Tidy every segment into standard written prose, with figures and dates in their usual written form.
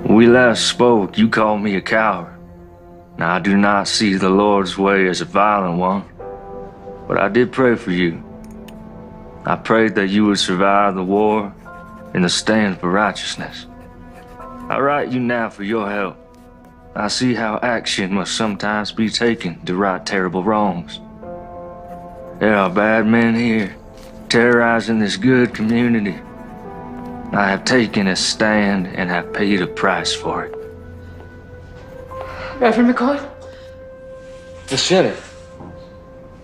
When we last spoke, you called me a coward. Now, I do not see the Lord's way as a violent one, but I did pray for you. I prayed that you would survive the war and the stand for righteousness. I write you now for your help. I see how action must sometimes be taken to right terrible wrongs. There are bad men here, terrorizing this good community. I have taken a stand and have paid a price for it. Reverend McCoy? Miss Jenny,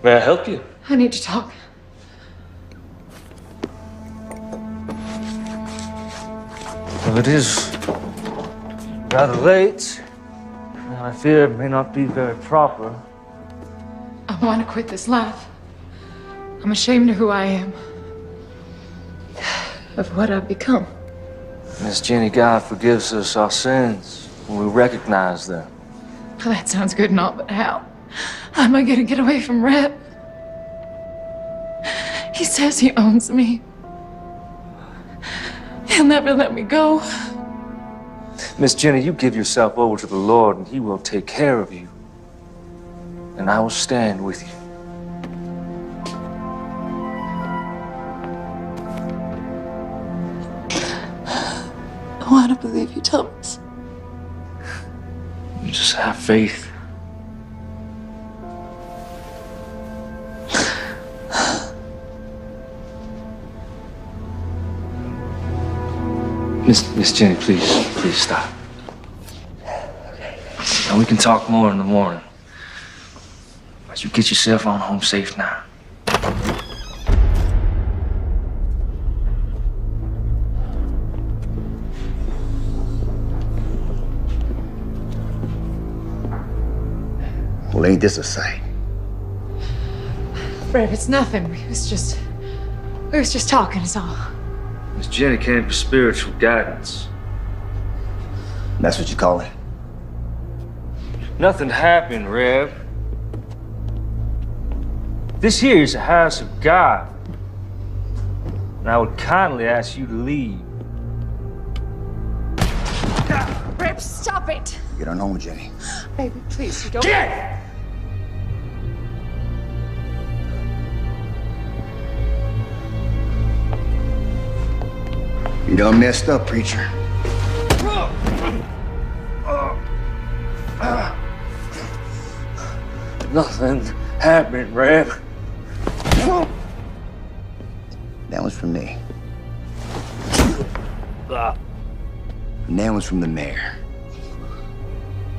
may I help you? I need to talk. Well, it is rather late, and I fear it may not be very proper. I want to quit this life. I'm ashamed of who I am. Of what I've become. Miss Jenny, God forgives us our sins when we recognize them. Well, that sounds good and all, but how? How am I going to get away from Reb? He says he owns me. He'll never let me go. Miss Jenny, you give yourself over to the Lord and He will take care of you. And I will stand with you. I want to believe you, Thomas. You just have faith. Miss Jenny, please stop. And we can talk more in the morning. But you get yourself on home safe now. Well, ain't this a sight? Reb, it's nothing. We was just talking, is all. Miss Jenny came for spiritual guidance. That's what you call it? Nothing happened, Reb. This here is a house of God. And I would kindly ask you to leave. Reb, stop it! Get on home, Jenny. Baby, please, you don't... Get! You done messed up, preacher. Nothing happened, Reb. That one's from me. And that one's from the mayor.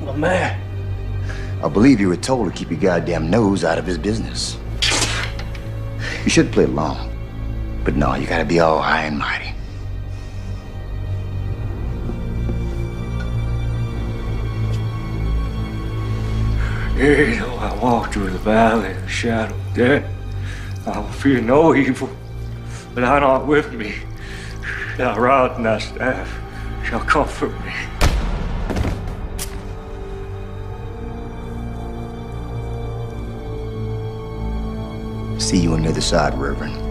The mayor? I believe you were told to keep your goddamn nose out of his business. You should play along. But no, you gotta be all high and mighty. Yea, though I walk through the valley of the shadow of death, I will fear no evil, but thou art with me. Thy rod and thy staff shall comfort me. See you on the other side, Reverend.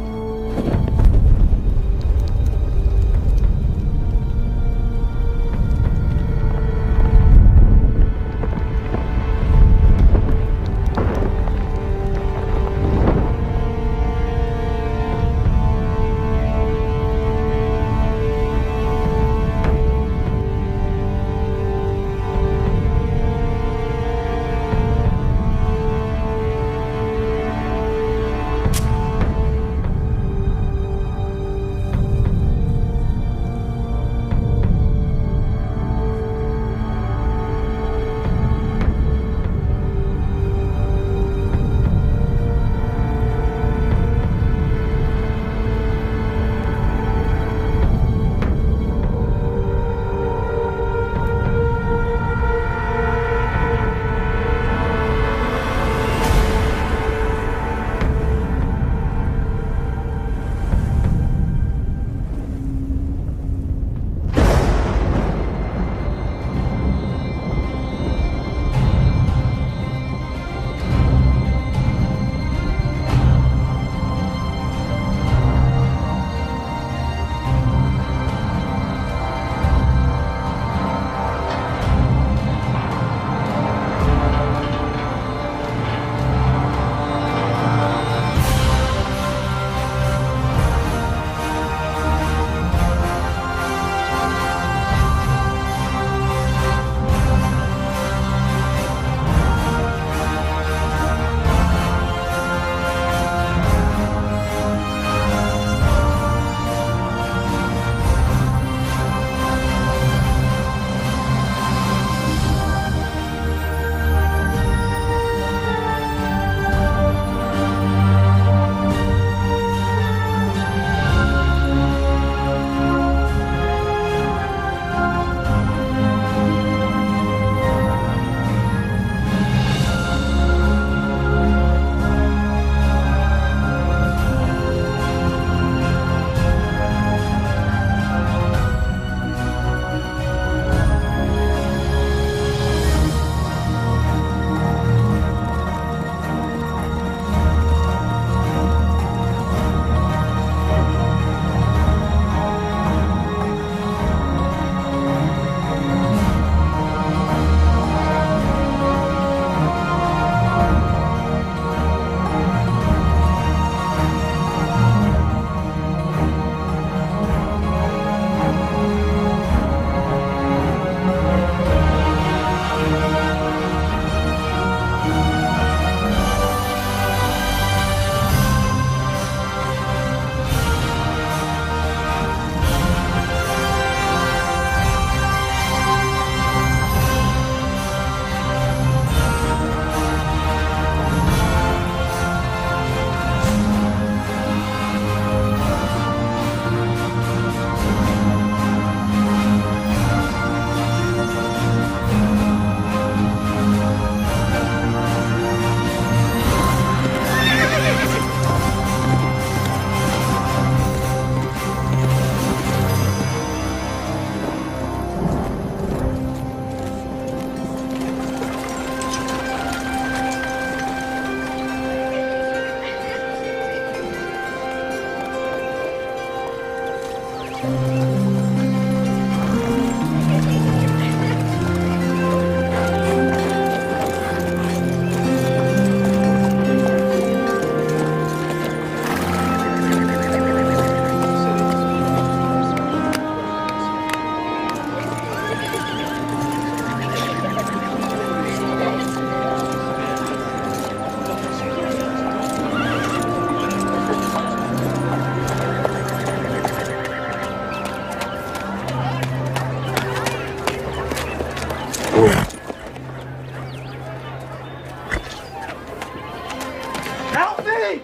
Help me!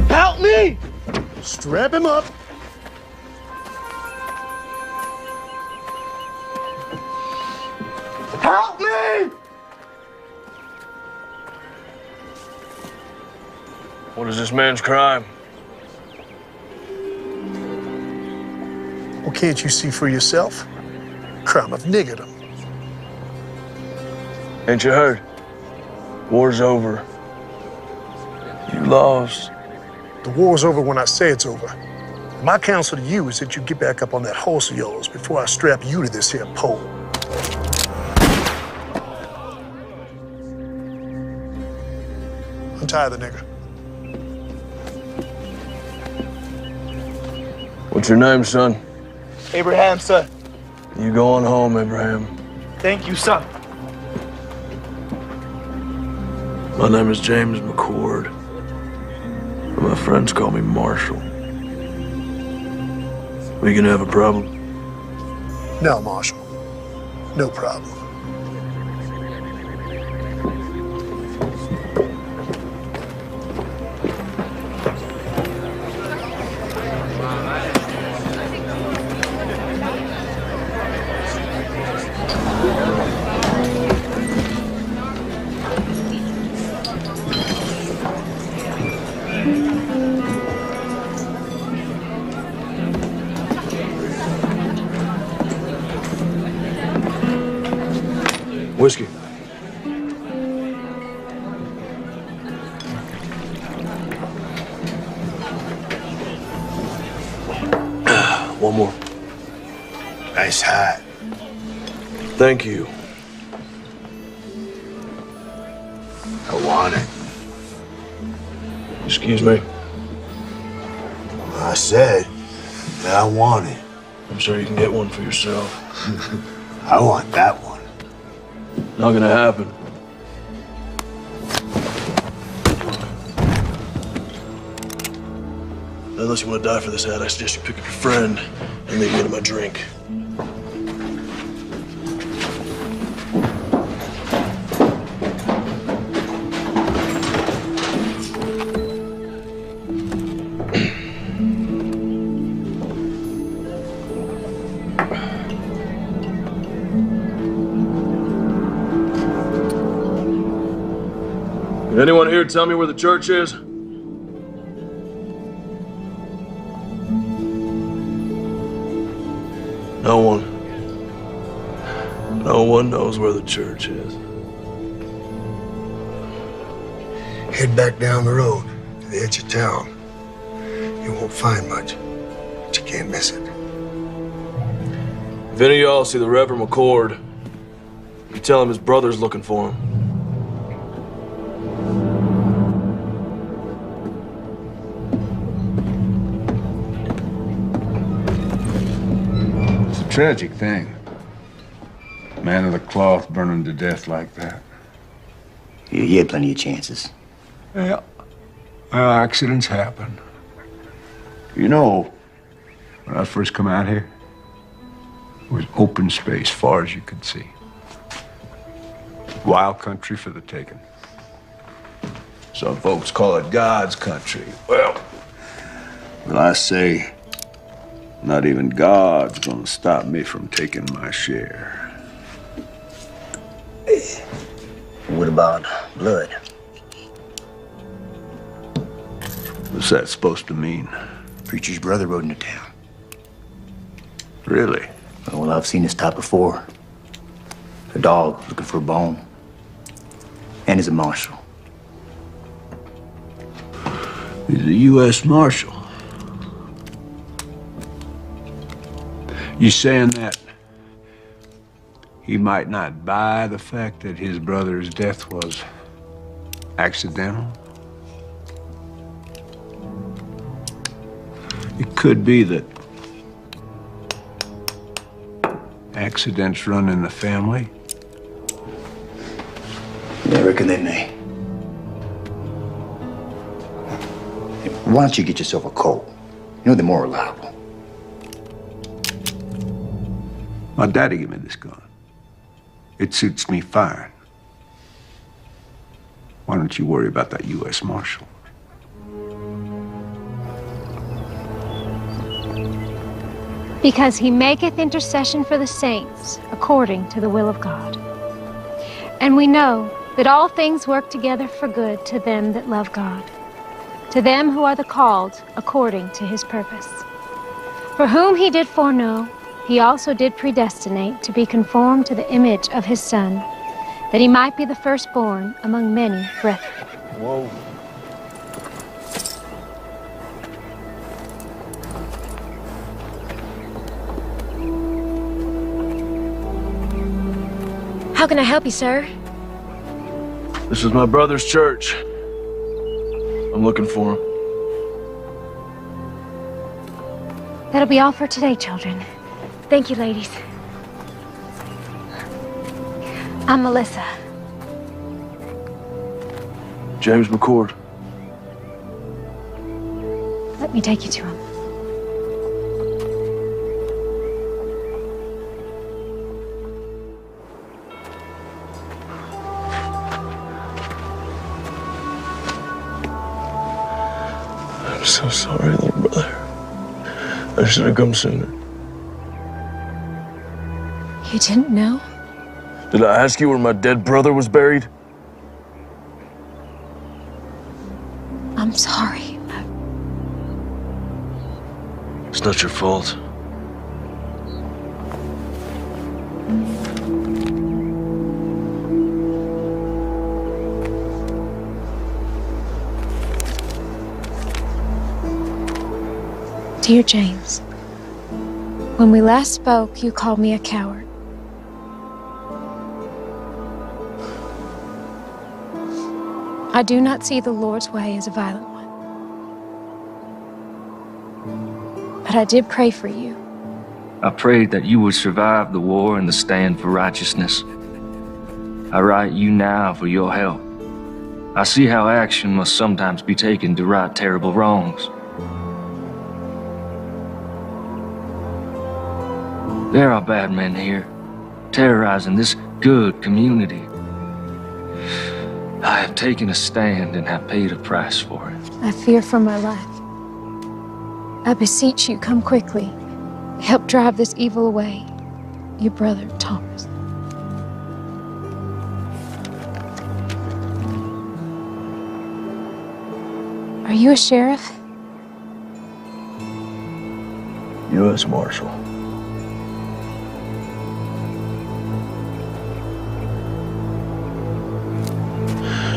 Help me! Strap him up. Help me! What is this man's crime? Well, can't you see for yourself? Crime of niggerdom. Ain't you heard? War's over. You lost. The war's over when I say it's over. My counsel to you is that you get back up on that horse of yours before I strap you to this here pole. Untie the nigger. What's your name, son? Abraham, sir. You going home, Abraham. Thank you, son. My name is James McCord. My friends call me Marshall. We gonna have a problem? No, Marshal. No problem. Whiskey. One more. Nice hat. Thank you. I want it. Excuse me. I said that I want it. I'm sure you can get one for yourself. I want that one. Not gonna happen. Unless you want to die for this hat, I suggest you pick up your friend and leave me to my drink. Can anyone here tell me where the church is? No one. No one knows where the church is. Head back down the road to the edge of town. You won't find much, but you can't miss it. If any of y'all see the Reverend McCord, you tell him his brother's looking for him. Tragic thing. Man of the cloth burning to death like that. You had plenty of chances. Yeah. Well, accidents happen. You know, when I first come out here, it was open space far as you could see. Wild country for the taking. Some folks call it God's country. Well, I say, not even God's gonna stop me from taking my share. What about blood? What's that supposed to mean? Preacher's brother rode into town. Really? Well, I've seen this type before. A dog looking for a bone. And he's a marshal. He's a U.S. Marshal. You saying that he might not buy the fact that his brother's death was accidental? It could be that accidents run in the family. Yeah, I reckon they may. Hey, why don't you get yourself a Colt? You know, they're more reliable. My daddy gave me this gun. It suits me fine. Why don't you worry about that U.S. Marshal? Because he maketh intercession for the saints according to the will of God. And we know that all things work together for good to them that love God, to them who are the called according to his purpose. For whom he did foreknow, he also did predestinate to be conformed to the image of his Son, that he might be the firstborn among many brethren. Whoa. How can I help you, sir? This is my brother's church. I'm looking for him. That'll be all for today, children. Thank you, ladies. I'm Melissa. James McCord. Let me take you to him. I'm so sorry, little brother. I should have come sooner. You didn't know? Did I ask you where my dead brother was buried? I'm sorry. It's not your fault. Dear James, when we last spoke, you called me a coward. I do not see the Lord's way as a violent one. But I did pray for you. I prayed that you would survive the war and the stand for righteousness. I write you now for your help. I see how action must sometimes be taken to right terrible wrongs. There are bad men here, terrorizing this good community. I have taken a stand and have paid a price for it. I fear for my life. I beseech you, come quickly. Help drive this evil away. Your brother, Thomas. Are you a sheriff? U.S. Marshal.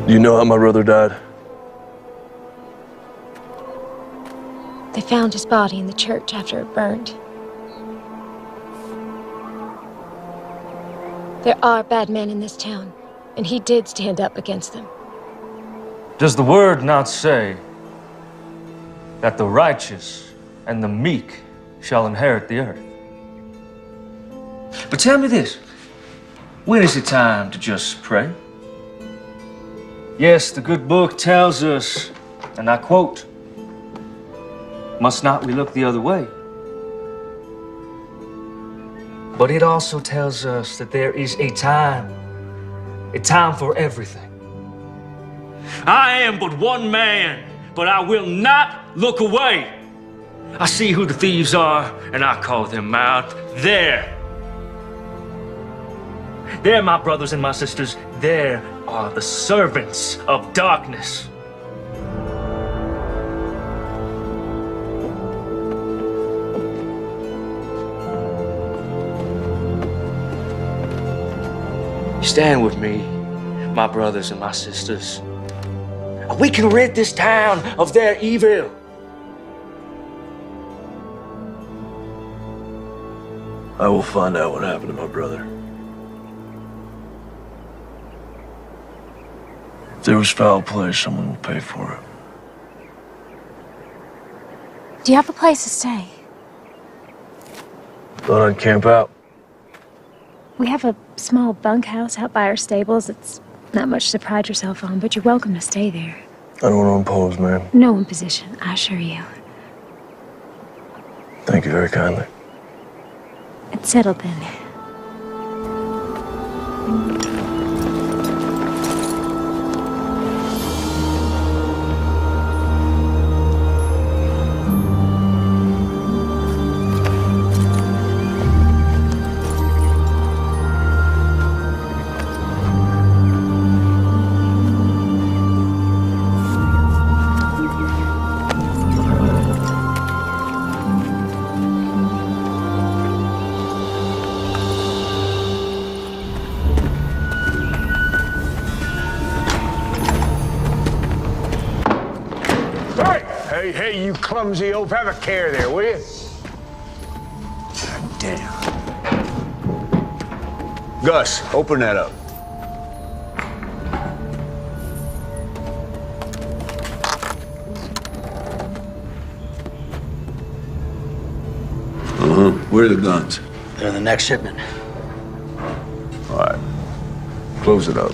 Do you know how my brother died? They found his body in the church after it burned. There are bad men in this town, and he did stand up against them. Does the word not say that the righteous and the meek shall inherit the earth? But tell me this, when is it time to just pray? Yes, the good book tells us, and I quote, "Must not we look the other way?" But it also tells us that there is a time for everything. I am but one man, but I will not look away. I see who the thieves are, and I call them out. There, my brothers and my sisters, there are the servants of darkness. Stand with me, my brothers and my sisters. We can rid this town of their evil. I will find out what happened to my brother. If there was foul play, someone will pay for it. Do you have a place to stay? Thought I'd camp out. We have a small bunkhouse out by our stables. It's not much to pride yourself on, but you're welcome to stay there. I don't want to impose, ma'am. No imposition, I assure you. Thank you very kindly. It's settled then. Hey, you clumsy oaf. Have a care there, will you? God damn. Gus, open that up. Where are the guns? They're in the next shipment. All right. Close it up.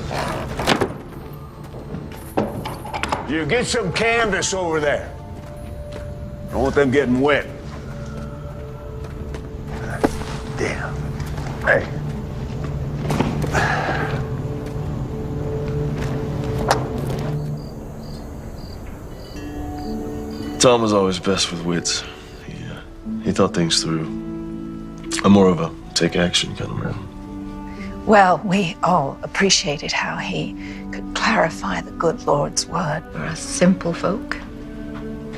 You get some canvas over there. Don't want them getting wet. Damn. Hey. Tom was always best with wits. He thought things through. I'm more of a take action kind of man. Well, we all appreciated how he could clarify the good Lord's word. For us simple folk.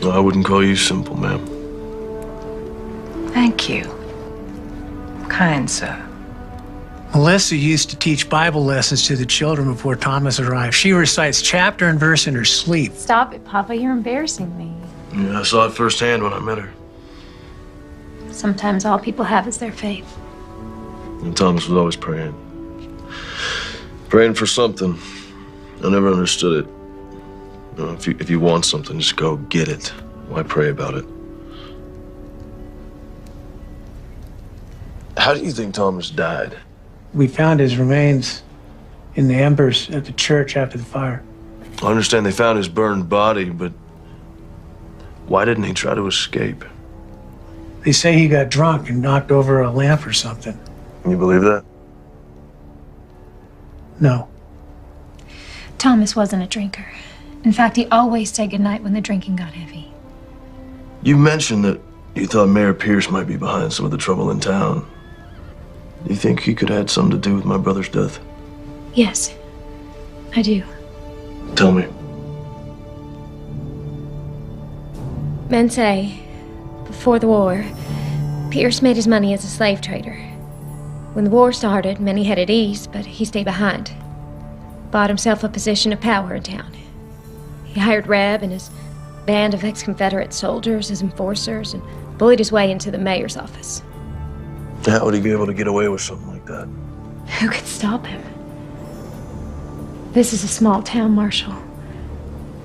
No, I wouldn't call you simple, ma'am. Thank you. Kind sir. Melissa used to teach Bible lessons to the children before Thomas arrived. She recites chapter and verse in her sleep. Stop it, Papa. You're embarrassing me. Yeah, I saw it firsthand when I met her. Sometimes all people have is their faith. And Thomas was always praying. Praying for something. I never understood it. You know, if you want something, just go get it. Why pray about it? How do you think Thomas died? We found his remains in the embers at the church after the fire. I understand they found his burned body, but why didn't he try to escape? They say he got drunk and knocked over a lamp or something. You believe that? No. Thomas wasn't a drinker. In fact, he always said goodnight when the drinking got heavy. You mentioned that you thought Mayor Pierce might be behind some of the trouble in town. Do you think he could have had something to do with my brother's death? Yes, I do. Tell me. Men say, before the war, Pierce made his money as a slave trader. When the war started, many headed east, but he stayed behind. Bought himself a position of power in town. He hired Reb and his band of ex-Confederate soldiers as enforcers and bullied his way into the mayor's office. How would he be able to get away with something like that? Who could stop him? This is a small town, Marshal.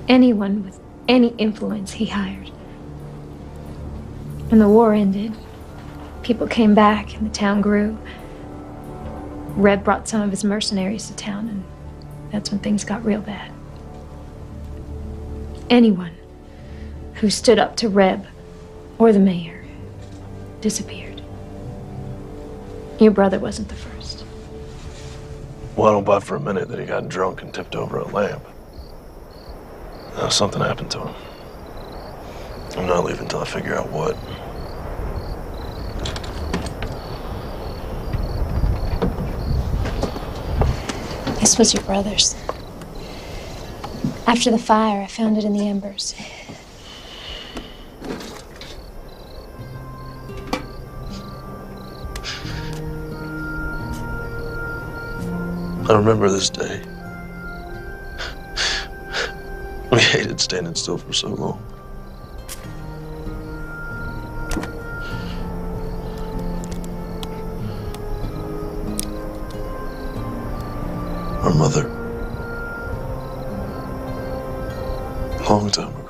Anyone with any influence he hired. When the war ended, people came back and the town grew. Reb brought some of his mercenaries to town, and that's when things got real bad. Anyone who stood up to Reb or the mayor disappeared. Your brother wasn't the first. Well, I don't buy for a minute that he got drunk and tipped over a lamp. Now, something happened to him. I'm not leaving until I figure out what. This was your brother's. After the fire, I found it in the embers. I remember this day. We hated standing still for so long. Our mother. A long time ago.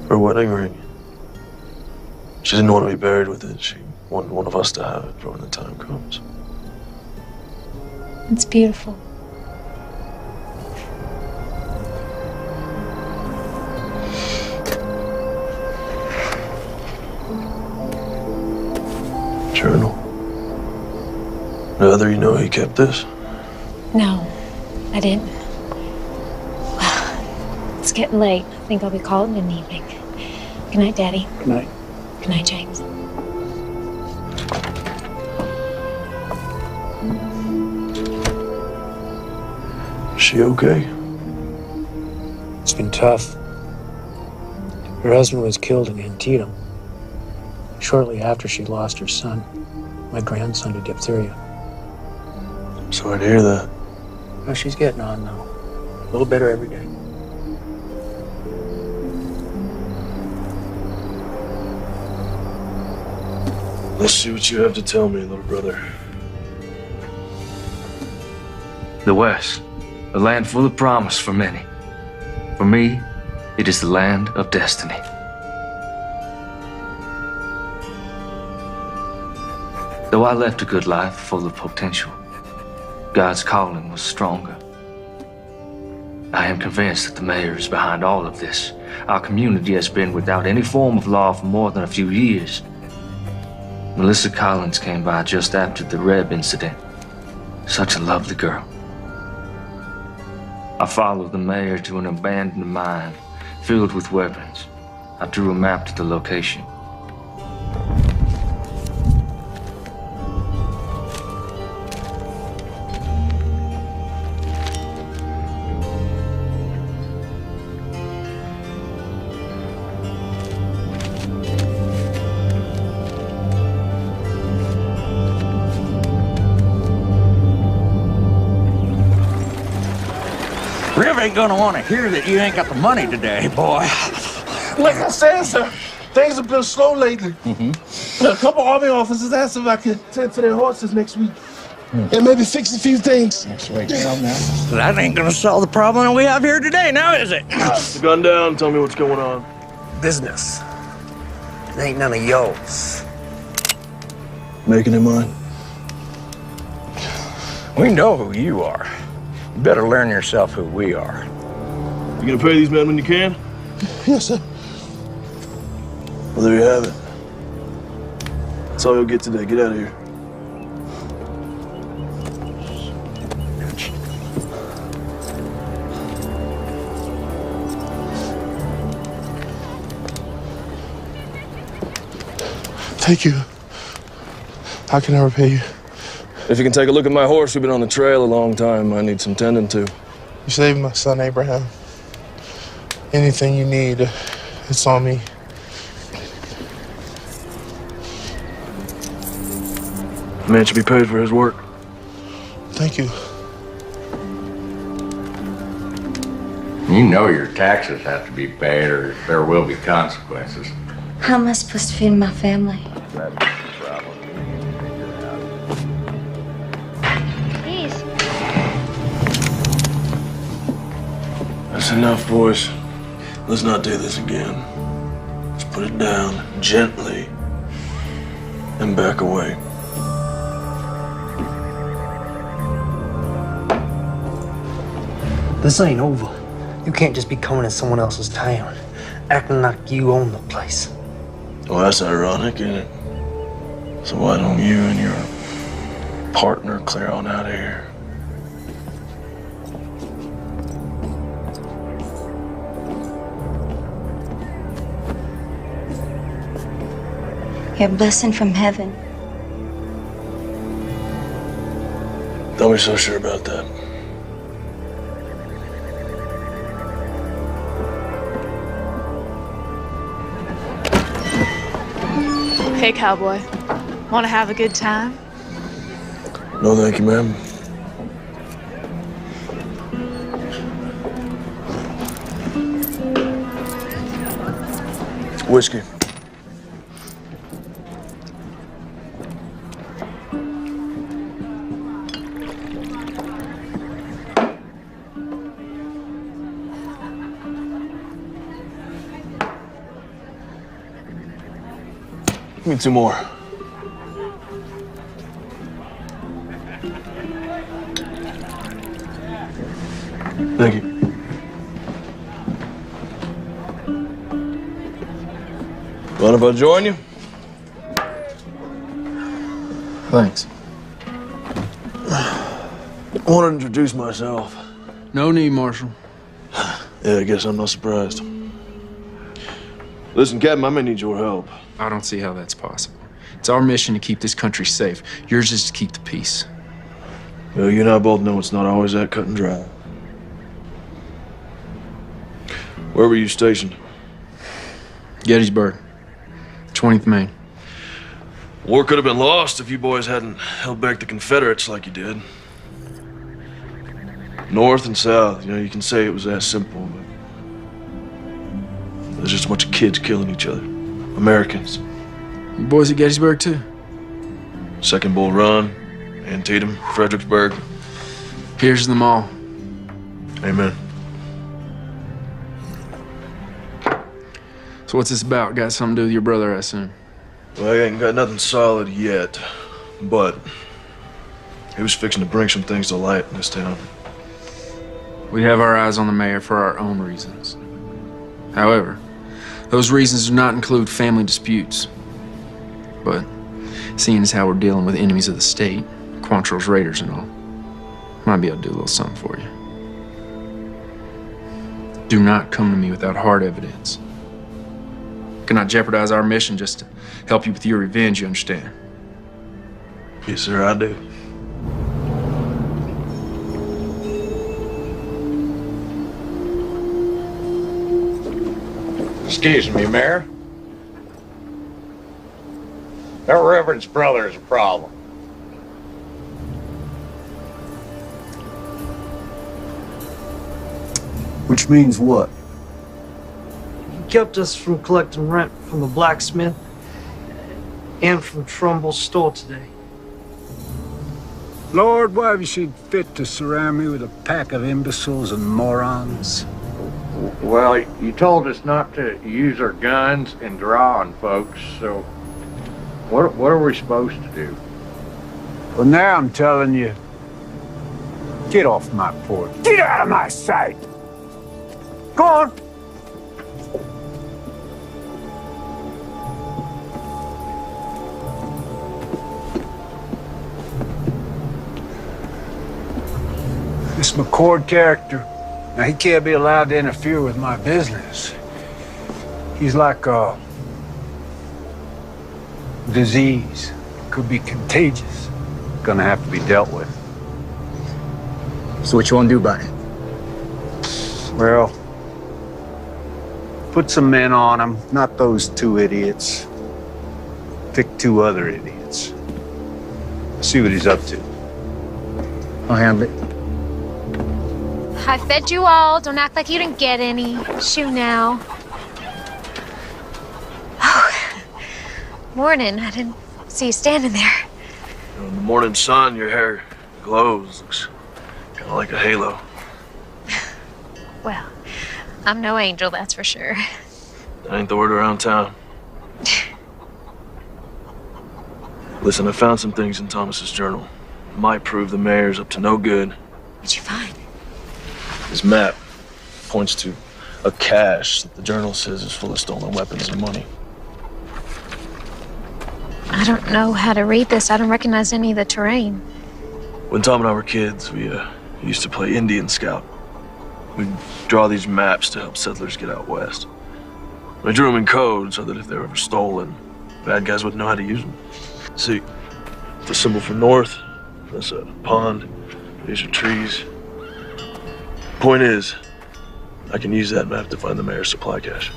Her wedding ring. She didn't want to be buried with it. She wanted one of us to have it for when the time comes. It's beautiful. Journal. Whether you know he kept this? No, I didn't. Well, it's getting late. I think I'll be calling in the evening. Good night, Daddy. Good night. Good night, James. Is she okay? It's been tough. Her husband was killed in Antietam. Shortly after she lost her son, my grandson, to diphtheria. I'm sorry to hear that. Well, she's getting on now. A little better every day. Let's see what you have to tell me, little brother. The West, a land full of promise for many. For me, it is the land of destiny. Though I left a good life full of potential, God's calling was stronger. I am convinced that the mayor is behind all of this. Our community has been without any form of law for more than a few years. Melissa Collins came by just after the Reb incident. Such a lovely girl. I followed the mayor to an abandoned mine filled with weapons. I drew a map to the location. Rev ain't gonna want to hear that you ain't got the money today, boy. Like I said, sir, things have been slow lately. A couple army officers asked if I could tend to their horses next week. And maybe fix a few things. That's right down now. That ain't gonna solve the problem we have here today, now is it? Put the gun down, tell me what's going on. Business. It ain't none of yours. Making it mine. We know who you are. You better learn yourself who we are. You gonna pay these men when you can? Yes, sir. Well, there you have it. That's all you'll get today. Get out of here. Thank you. I can never pay you. If you can take a look at my horse, we've been on the trail a long time. I need some tending to. You saved my son, Abraham. Anything you need, it's on me. The man should be paid for his work. Thank you. You know your taxes have to be paid or there will be consequences. How am I supposed to feed my family? Please. That's enough, boys. Let's not do this again. Let's put it down gently and back away. This ain't over. You can't just be coming in someone else's town, acting like you own the place. Well, that's ironic, isn't it? So why don't you and your partner clear on out of here? You're a blessing from heaven. Don't be so sure about that. Hey, cowboy. Want to have a good time? No, thank you, ma'am. Whiskey. Give me 2 more. Thank you. Mind if I join you? Thanks. I want to introduce myself. No need, Marshal. Yeah, I guess I'm not surprised. Listen, Captain, I may need your help. I don't see how that's possible. It's our mission to keep this country safe. Yours is to keep the peace. Well, you and I both know it's not always that cut and dry. Where were you stationed? Gettysburg, 20th Maine. War could have been lost if you boys hadn't held back the Confederates like you did. North and South, you can say it was that simple, but there's just a bunch of kids killing each other. Americans. You boys at Gettysburg, too? Second Bull Run, Antietam, Fredericksburg. Here's them all. Amen. So what's this about? Got something to do with your brother, I assume? Well, I ain't got nothing solid yet, but he was fixing to bring some things to light in this town. We have our eyes on the mayor for our own reasons. However, those reasons do not include family disputes. But seeing as how we're dealing with enemies of the state, Quantrill's raiders and all, might be able to do a little something for you. Do not come to me without hard evidence. Cannot jeopardize our mission just to help you with your revenge, you understand? Yes, sir, I do. Excuse me, Mayor. Their reverend's brother is a problem. Which means what? He kept us from collecting rent from the blacksmith and from Trumbull's store today. Lord, why have you seen fit to surround me with a pack of imbeciles and morons? Well, you told us not to use our guns and draw on folks, so what are we supposed to do? Well, now I'm telling you, get off my porch. Get out of my sight! Go on! This McCord character, now he can't be allowed to interfere with my business. He's like a disease. Could be contagious. Gonna have to be dealt with. So what you want to do about it? Well, put some men on him, not those two idiots. Pick two other idiots. See what he's up to. I'll handle it. I fed you all. Don't act like you didn't get any. Shoo now. Oh, morning. I didn't see you standing there. In the morning sun, your hair glows. Looks kind of like a halo. Well, I'm no angel, that's for sure. That ain't the word around town. Listen, I found some things in Thomas's journal. Might prove the mayor's up to no good. What'd you find? His map points to a cache that the journal says is full of stolen weapons and money. I don't know how to read this. I don't recognize any of the terrain. When Tom and I were kids, we used to play Indian Scout. We'd draw these maps to help settlers get out west. We drew them in code so that if they were ever stolen, bad guys wouldn't know how to use them. See, the symbol for north, that's a pond, these are trees. Point is, I can use that map to find the mayor's supply cache.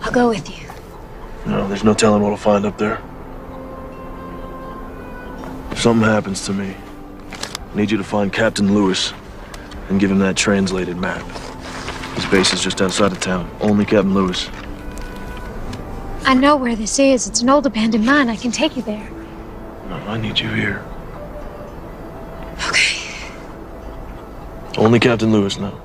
I'll go with you. No, there's no telling what I'll find up there. If something happens to me, I need you to find Captain Lewis and give him that translated map. His base is just outside of town. Only Captain Lewis. I know where this is. It's an old abandoned mine. I can take you there. No, I need you here. Okay. Only Captain Lewis now.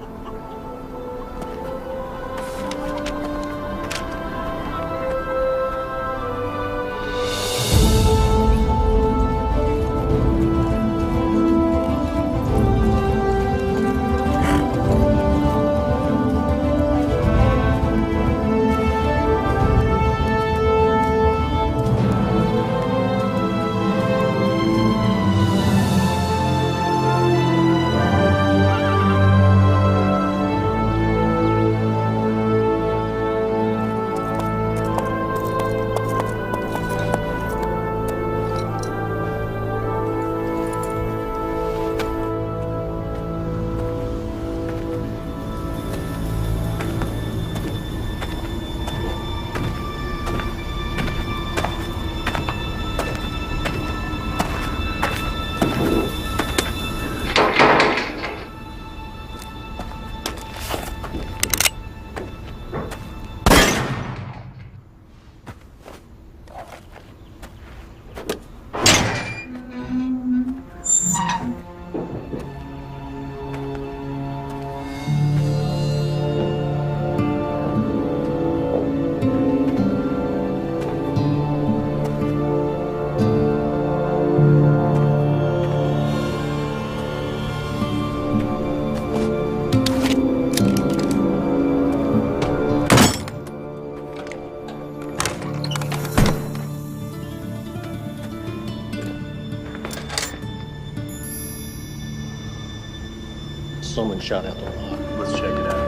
someone shot out the lock. Let's check it out.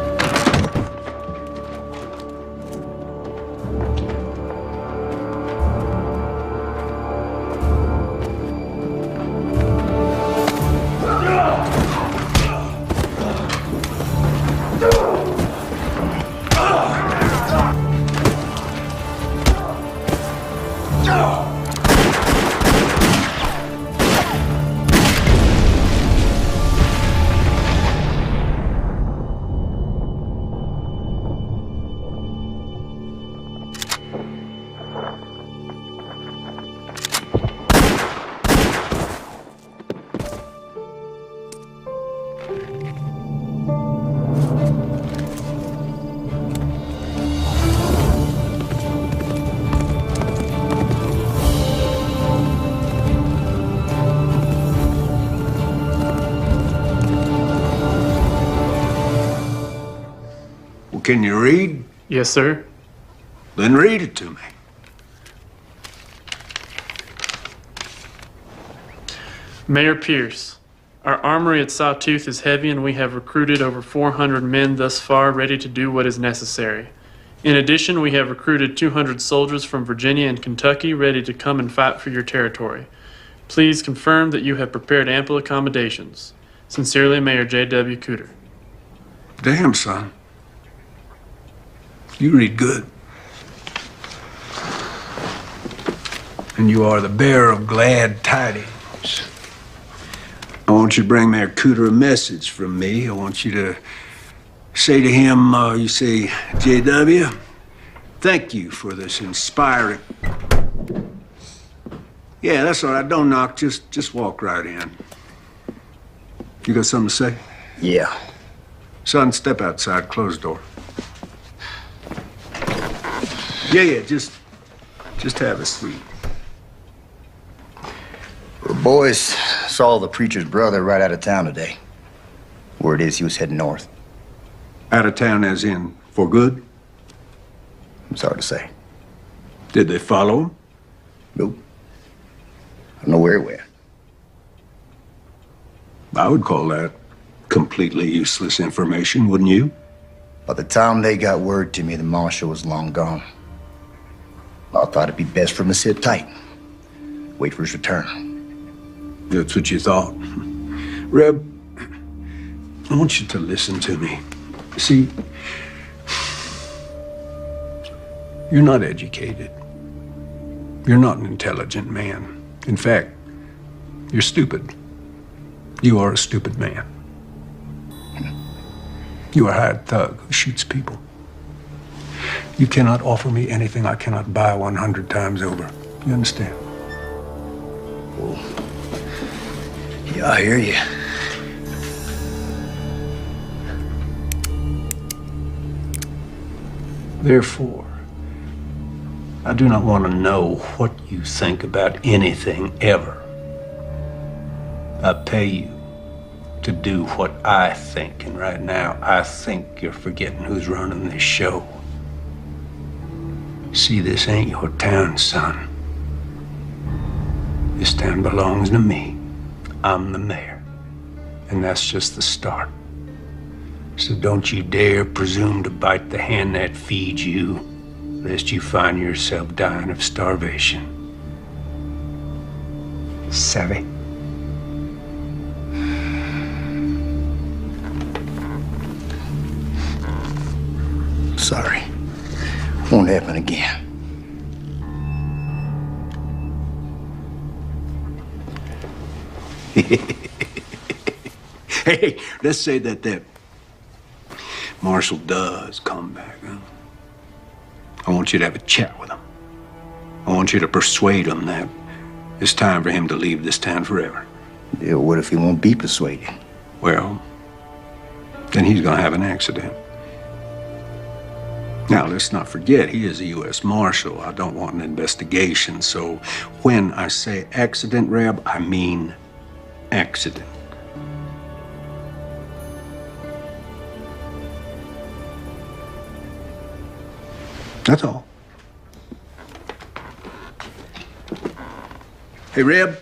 Can you read? Yes, sir. Then read it to me. Mayor Pierce, our armory at Sawtooth is heavy and we have recruited over 400 men thus far ready to do what is necessary. In addition, we have recruited 200 soldiers from Virginia and Kentucky ready to come and fight for your territory. Please confirm that you have prepared ample accommodations. Sincerely, Mayor J.W. Cooter. Damn, son. You read good. And you are the bearer of glad tidings. I want you to bring Mayor Cooter a message from me. I want you to say to him, you say, J.W., thank you for this inspiring... Yeah, that's all right. Don't knock. Just walk right in. You got something to say? Yeah. Son, step outside. Close the door. Yeah, just have a seat. The boys saw the preacher's brother right out of town today. Word is he was heading north. Out of town as in for good? It's hard to say. Did they follow him? Nope. I don't know where he went. I would call that completely useless information, wouldn't you? By the time they got word to me, the marshal was long gone. I thought it'd be best for him to sit tight. Wait for his return. That's what you thought. Reb, I want you to listen to me. See, you're not educated. You're not an intelligent man. In fact, you're stupid. You are a stupid man. You are a hired thug who shoots people. You cannot offer me anything I cannot buy 100 times over. You understand? Well, yeah, I hear you. Therefore, I do not want to know what you think about anything ever. I pay you to do what I think, and right now, I think you're forgetting who's running this show. See, this ain't your town, son. This town belongs to me. I'm the mayor. And that's just the start. So don't you dare presume to bite the hand that feeds you, lest you find yourself dying of starvation. Savvy? Sorry. Won't happen again. Hey, let's say that Marshal does come back, huh? I want you to have a chat with him. I want you to persuade him that it's time for him to leave this town forever. Yeah, what if he won't be persuaded? Well, then he's gonna have an accident. Now, let's not forget, he is a U.S. Marshal. I don't want an investigation, so when I say accident, Reb, I mean accident. That's all. Hey, Reb,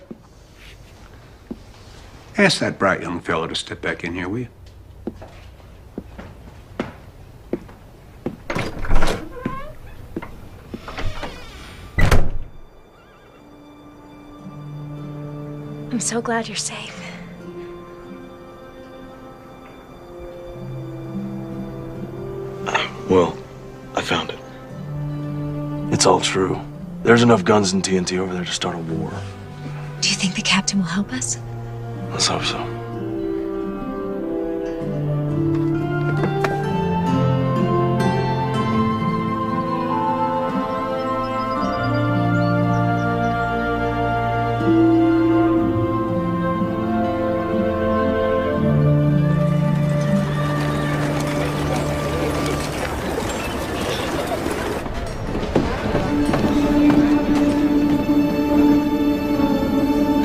ask that bright young fellow to step back in here, will you? so glad you're safe. Well, I found it. It's all true. There's enough guns and TNT over there to start a war. Do you think the captain will help us? Let's hope so.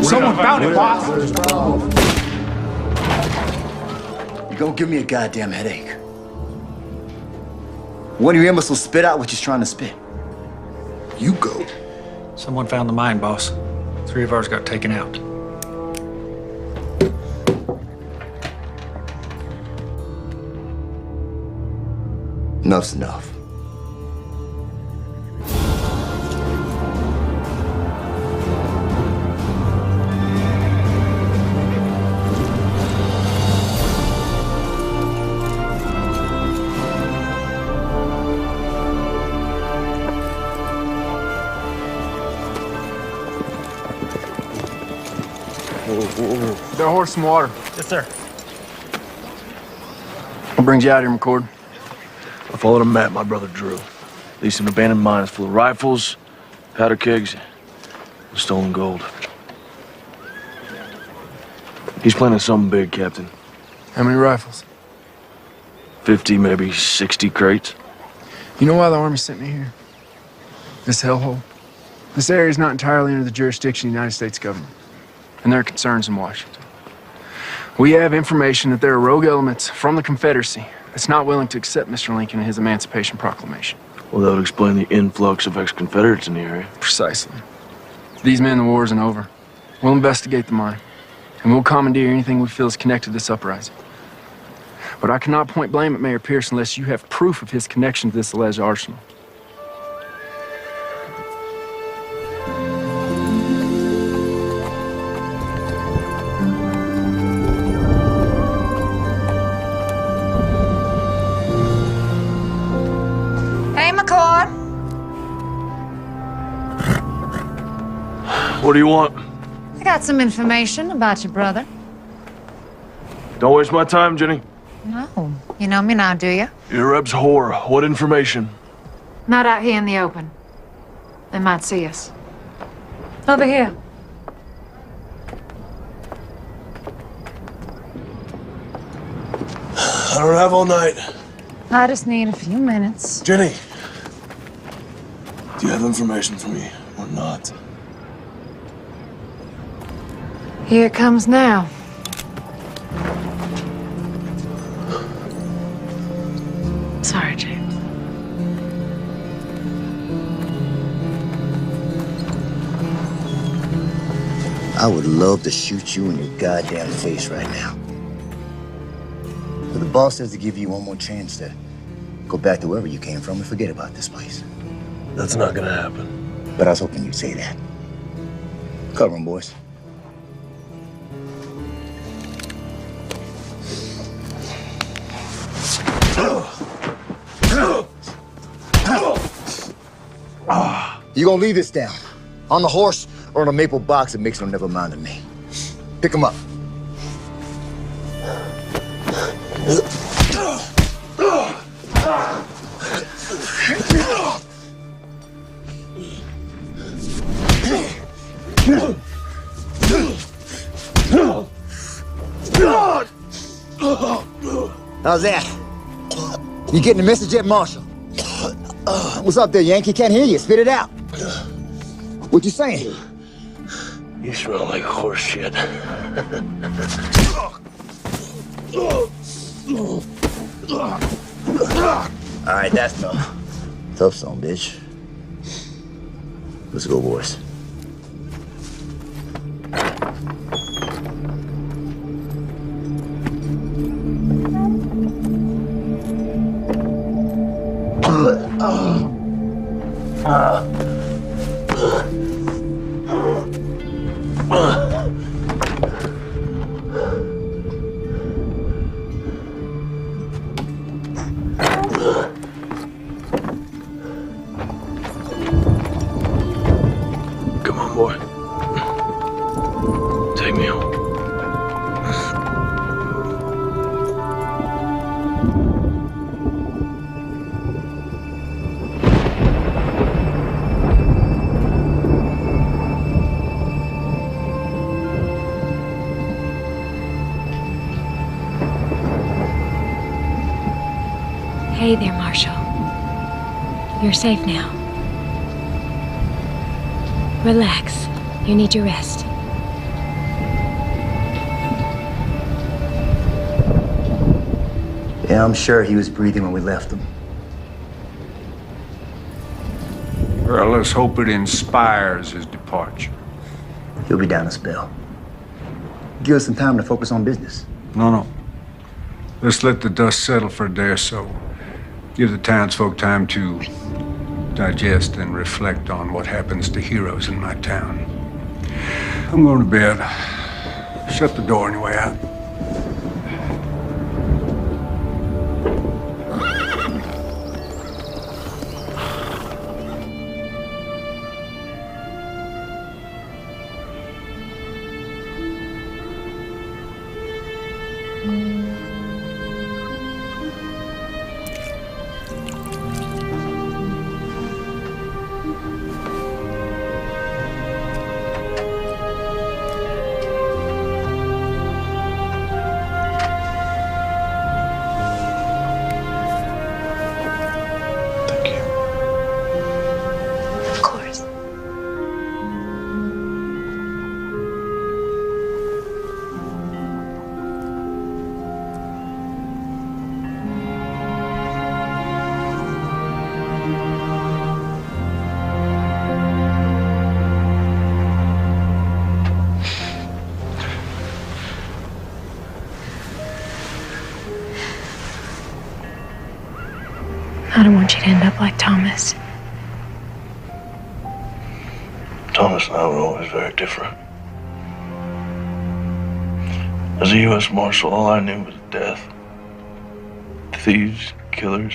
Someone found it, boss! You're gonna give me a goddamn headache. One of your imbeciles spit out what you're trying to spit. You go. Someone found the mine, boss. 3 of ours got taken out. Enough's enough. Got a horse, some water. Yes, sir. What brings you out here, McCord? I followed a map my brother drew. Leased an abandoned mine full of rifles, powder kegs, and stolen gold. He's planning something big, Captain. How many rifles? 50, maybe 60 crates. You know why the Army sent me here? This hellhole. This area is not entirely under the jurisdiction of the United States government, and there are concerns in Washington. We have information that there are rogue elements from the Confederacy that's not willing to accept Mr. Lincoln and his Emancipation Proclamation. Well, that would explain the influx of ex-Confederates in the area. Precisely. For these men, the war isn't over. We'll investigate the mine, and we'll commandeer anything we feel is connected to this uprising. But I cannot point blame at Mayor Pierce unless you have proof of his connection to this alleged arsenal. Hey, McCord. What do you want? I got some information about your brother. Don't waste my time, Jenny. No. You know me now, do you? You're Reb's whore. What information? Not out here in the open. They might see us. Over here. I don't have all night. I just need a few minutes. Jenny, do you have information for me or not? Here it comes now. Sorry, James. I would love to shoot you in your goddamn face right now. But the boss says to give you one more chance to go back to wherever you came from and forget about this place. That's not gonna happen. But I was hoping you'd say that. Cover 'em, boys. You gonna leave this down? On the horse or in a maple box that makes no never mind to me? Pick him up. How's that? You getting the message yet, Marshal? What's up there, Yankee? Can't hear you. Spit it out. What you saying? You smell like horse shit. All right, that's enough. Tough song, bitch. Let's go, boys. Hey there, Marshal. You're safe now. Relax. You need your rest. Yeah, I'm sure he was breathing when we left him. Well, let's hope it inspires his departure. He'll be down a spell. Give us some time to focus on business. No. Let's let the dust settle for a day or so. Give the townsfolk time to digest and reflect on what happens to heroes in my town. I'm going to bed. Shut the door on your way out. Of course. I don't want you to end up like Thomas. Thomas and I were always very different. As a U.S. Marshal, all I knew was death. Thieves, killers.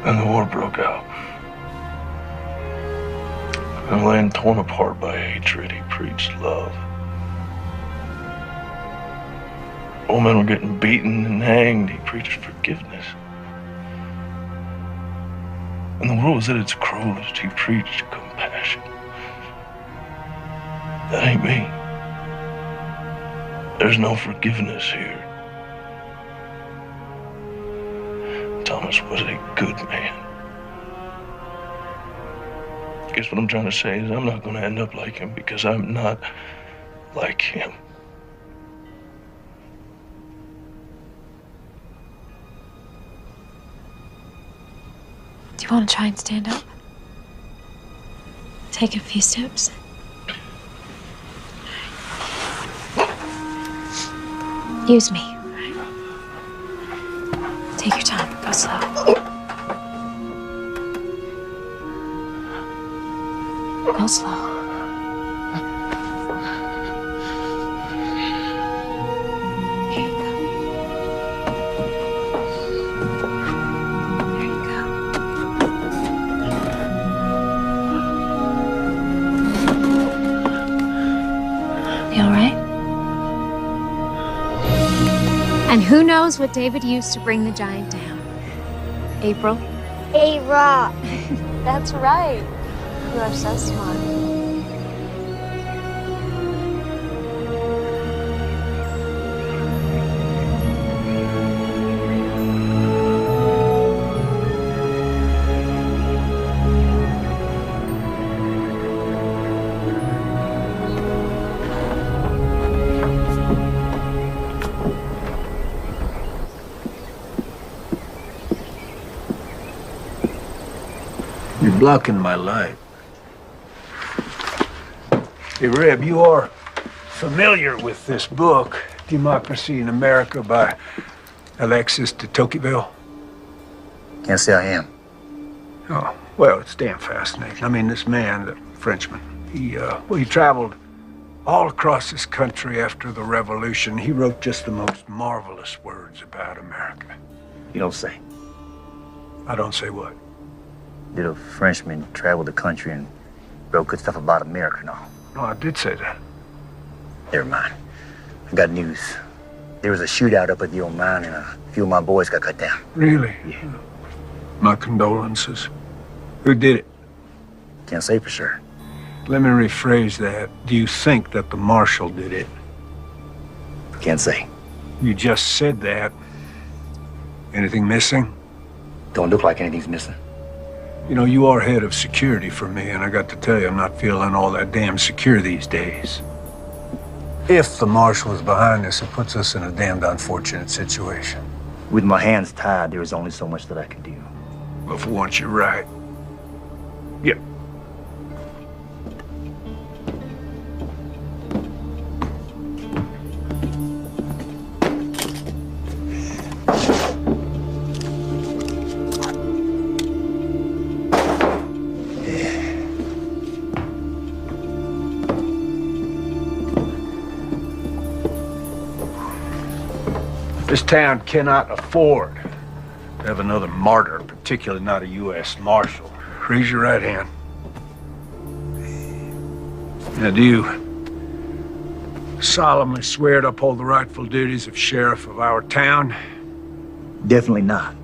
And the war broke out. And a land torn apart by hatred, he preached love. Old men were getting beaten and hanged, he preached forgiveness. And the world was at its cruelest, he preached compassion. That ain't me. There's no forgiveness here. Thomas was a good man. I guess what I'm trying to say is I'm not going to end up like him because I'm not like him. Do you want to try and stand up? Take a few steps. Use me. Take your time. Go slow. Go slow. And who knows what David used to bring the giant down? April? A rock. That's right. You are so smart. You're blocking my light. Hey, Reb, you are familiar with this book, Democracy in America by Alexis de Tocqueville? Can't say I am. Oh, well, it's damn fascinating. I mean, this man, the Frenchman, he traveled all across this country after the Revolution. He wrote just the most marvelous words about America. You don't say. I don't say what? Did a Frenchman travel the country and wrote good stuff about America and all? No, I did say that. Never mind. I got news. There was a shootout up at the old mine and a few of my boys got cut down. Really? Yeah. My condolences. Who did it? Can't say for sure. Let me rephrase that. Do you think that the marshal did it? Can't say. You just said that. Anything missing? Don't look like anything's missing. You know, you are head of security for me, and I got to tell you, I'm not feeling all that damn secure these days. If the marshal is behind this, it puts us in a damned unfortunate situation. With my hands tied, there is only so much that I can do. Well, for once, you're right. Yep. This town cannot afford to have another martyr, particularly not a U.S. Marshal. Raise your right hand. Now, do you solemnly swear to uphold the rightful duties of sheriff of our town? Definitely not.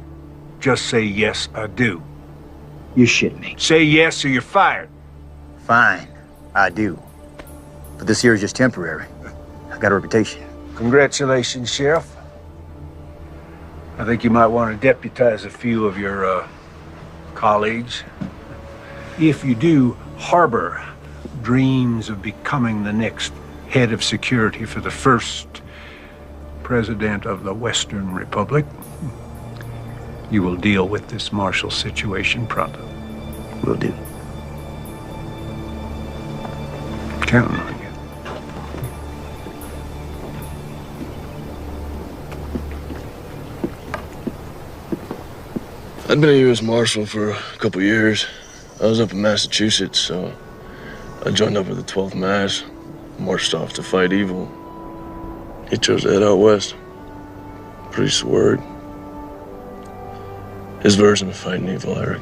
Just say, yes, I do. You're shitting me. Say yes or you're fired. Fine, I do. But this here is just temporary. I got a reputation. Congratulations, Sheriff. I think you might want to deputize a few of your colleagues. If you do harbor dreams of becoming the next head of security for the first president of the Western Republic, you will deal with this martial situation pronto. Will do. Counting on you. I'd been a U.S. Marshal for a couple years. I was up in Massachusetts, so I joined up with the 12th Mass, marched off to fight evil. He chose to head out west. Priest's word. His version of fighting evil, Eric.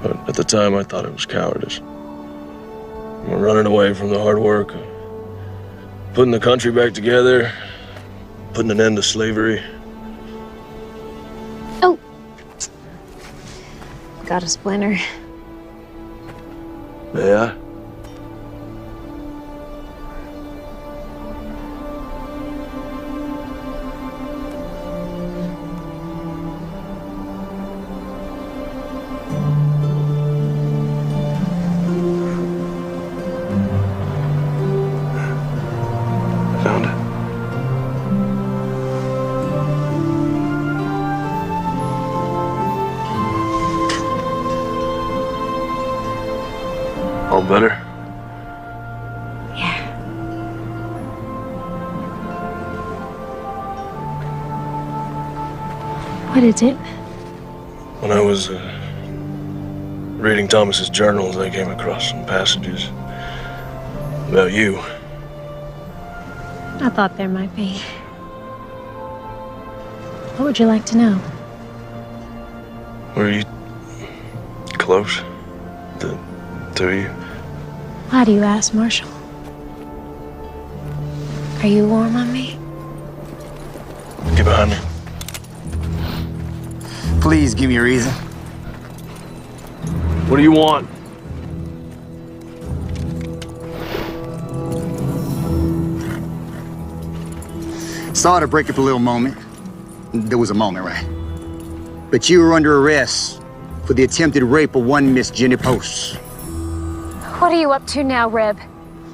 But at the time, I thought it was cowardice. Running away from the hard work, putting the country back together, putting an end to slavery. Oh. Got a splinter. Yeah? Found it. All better? Yeah. What is it? When I was reading Thomas's journals, I came across some passages about you. I thought there might be. What would you like to know? Were you close? The two of you? Why do you ask, Marshal? Are you warm on me? Get behind me. Please give me a reason. What do you want? Sorry to break up a little moment. There was a moment, right? But you were under arrest for the attempted rape of one Miss Jenny Post. What are you up to now, Reb?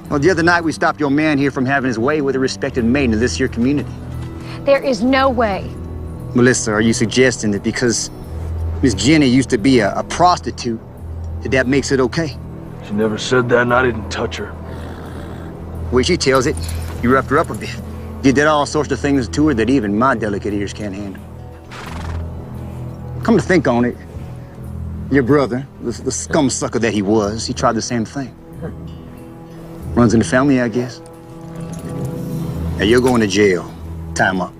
Well, the other night we stopped your man here from having his way with a respected maiden of this here community. There is no way. Melissa, are you suggesting that because Miss Jenny used to be a prostitute, that makes it okay? She never said that, and I didn't touch her. The way she tells it, you roughed her up a bit. You did all sorts of things to her that even my delicate ears can't handle. Come to think on it, your brother, the scum sucker that he was, he tried the same thing. Runs in the family, I guess. Now you're going to jail. Time up.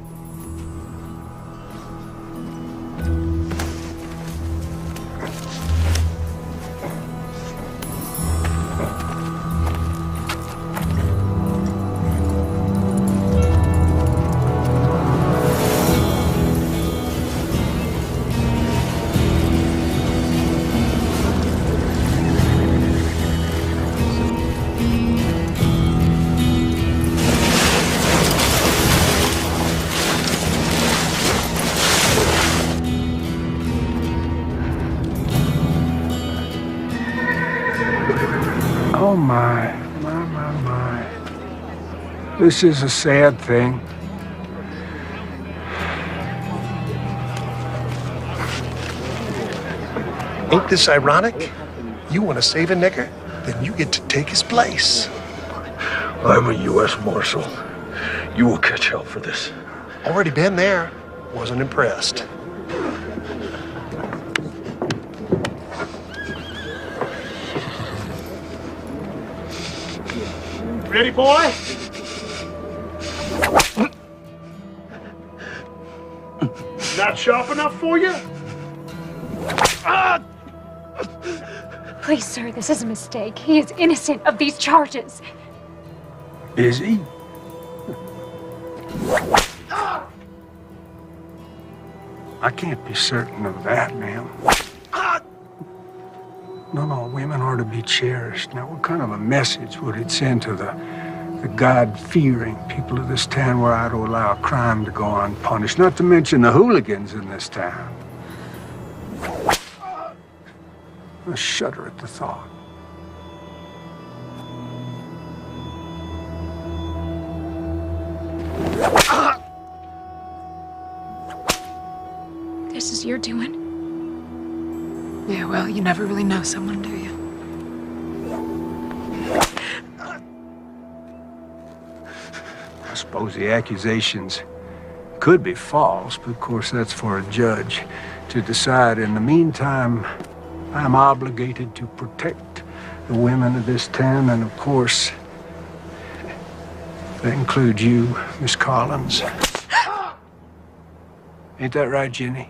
This is a sad thing. Ain't this ironic? You want to save a nigger? Then you get to take his place. I'm a U.S. Marshal. You will catch hell for this. Already been there. Wasn't impressed. Ready, boy? Not sharp enough for you? Please, sir, this is a mistake. He is innocent of these charges. Is he? I can't be certain of that, ma'am. No, women are to be cherished. Now, what kind of a message would it send to the God-fearing people of this town were I to allow a crime to go unpunished? Not to mention the hooligans in this town. I shudder at the thought. This is your doing? Yeah, well, you never really know someone, do you? I suppose the accusations could be false, but of course that's for a judge to decide. In the meantime, I'm obligated to protect the women of this town, and of course, that includes you, Miss Collins. Ain't that right, Jenny?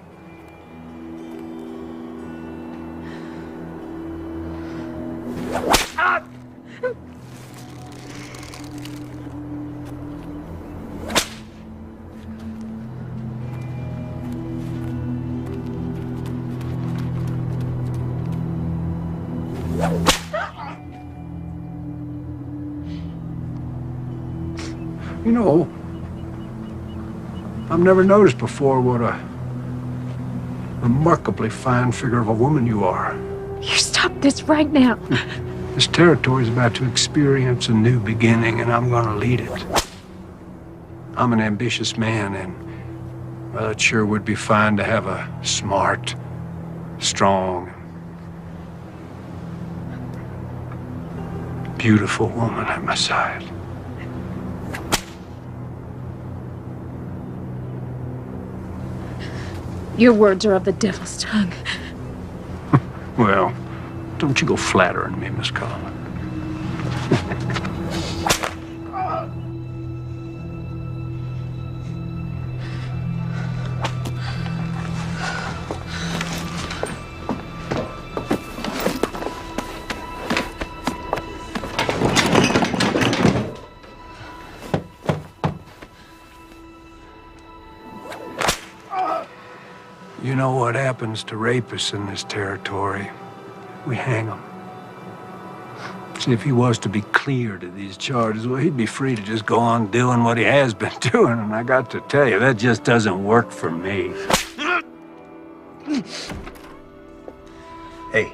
You know, I've never noticed before what a remarkably fine figure of a woman you are. You stop this right now. This territory is about to experience a new beginning, and I'm going to lead it. I'm an ambitious man, and, well, it sure would be fine to have a smart, strong, beautiful woman at my side. Your words are of the devil's tongue. Well, don't you go flattering me, Miss Collins. You know what happens to rapists in this territory? We hang them. See, if he was to be cleared of these charges, well, he'd be free to just go on doing what he has been doing, and I got to tell you, that just doesn't work for me. Hey.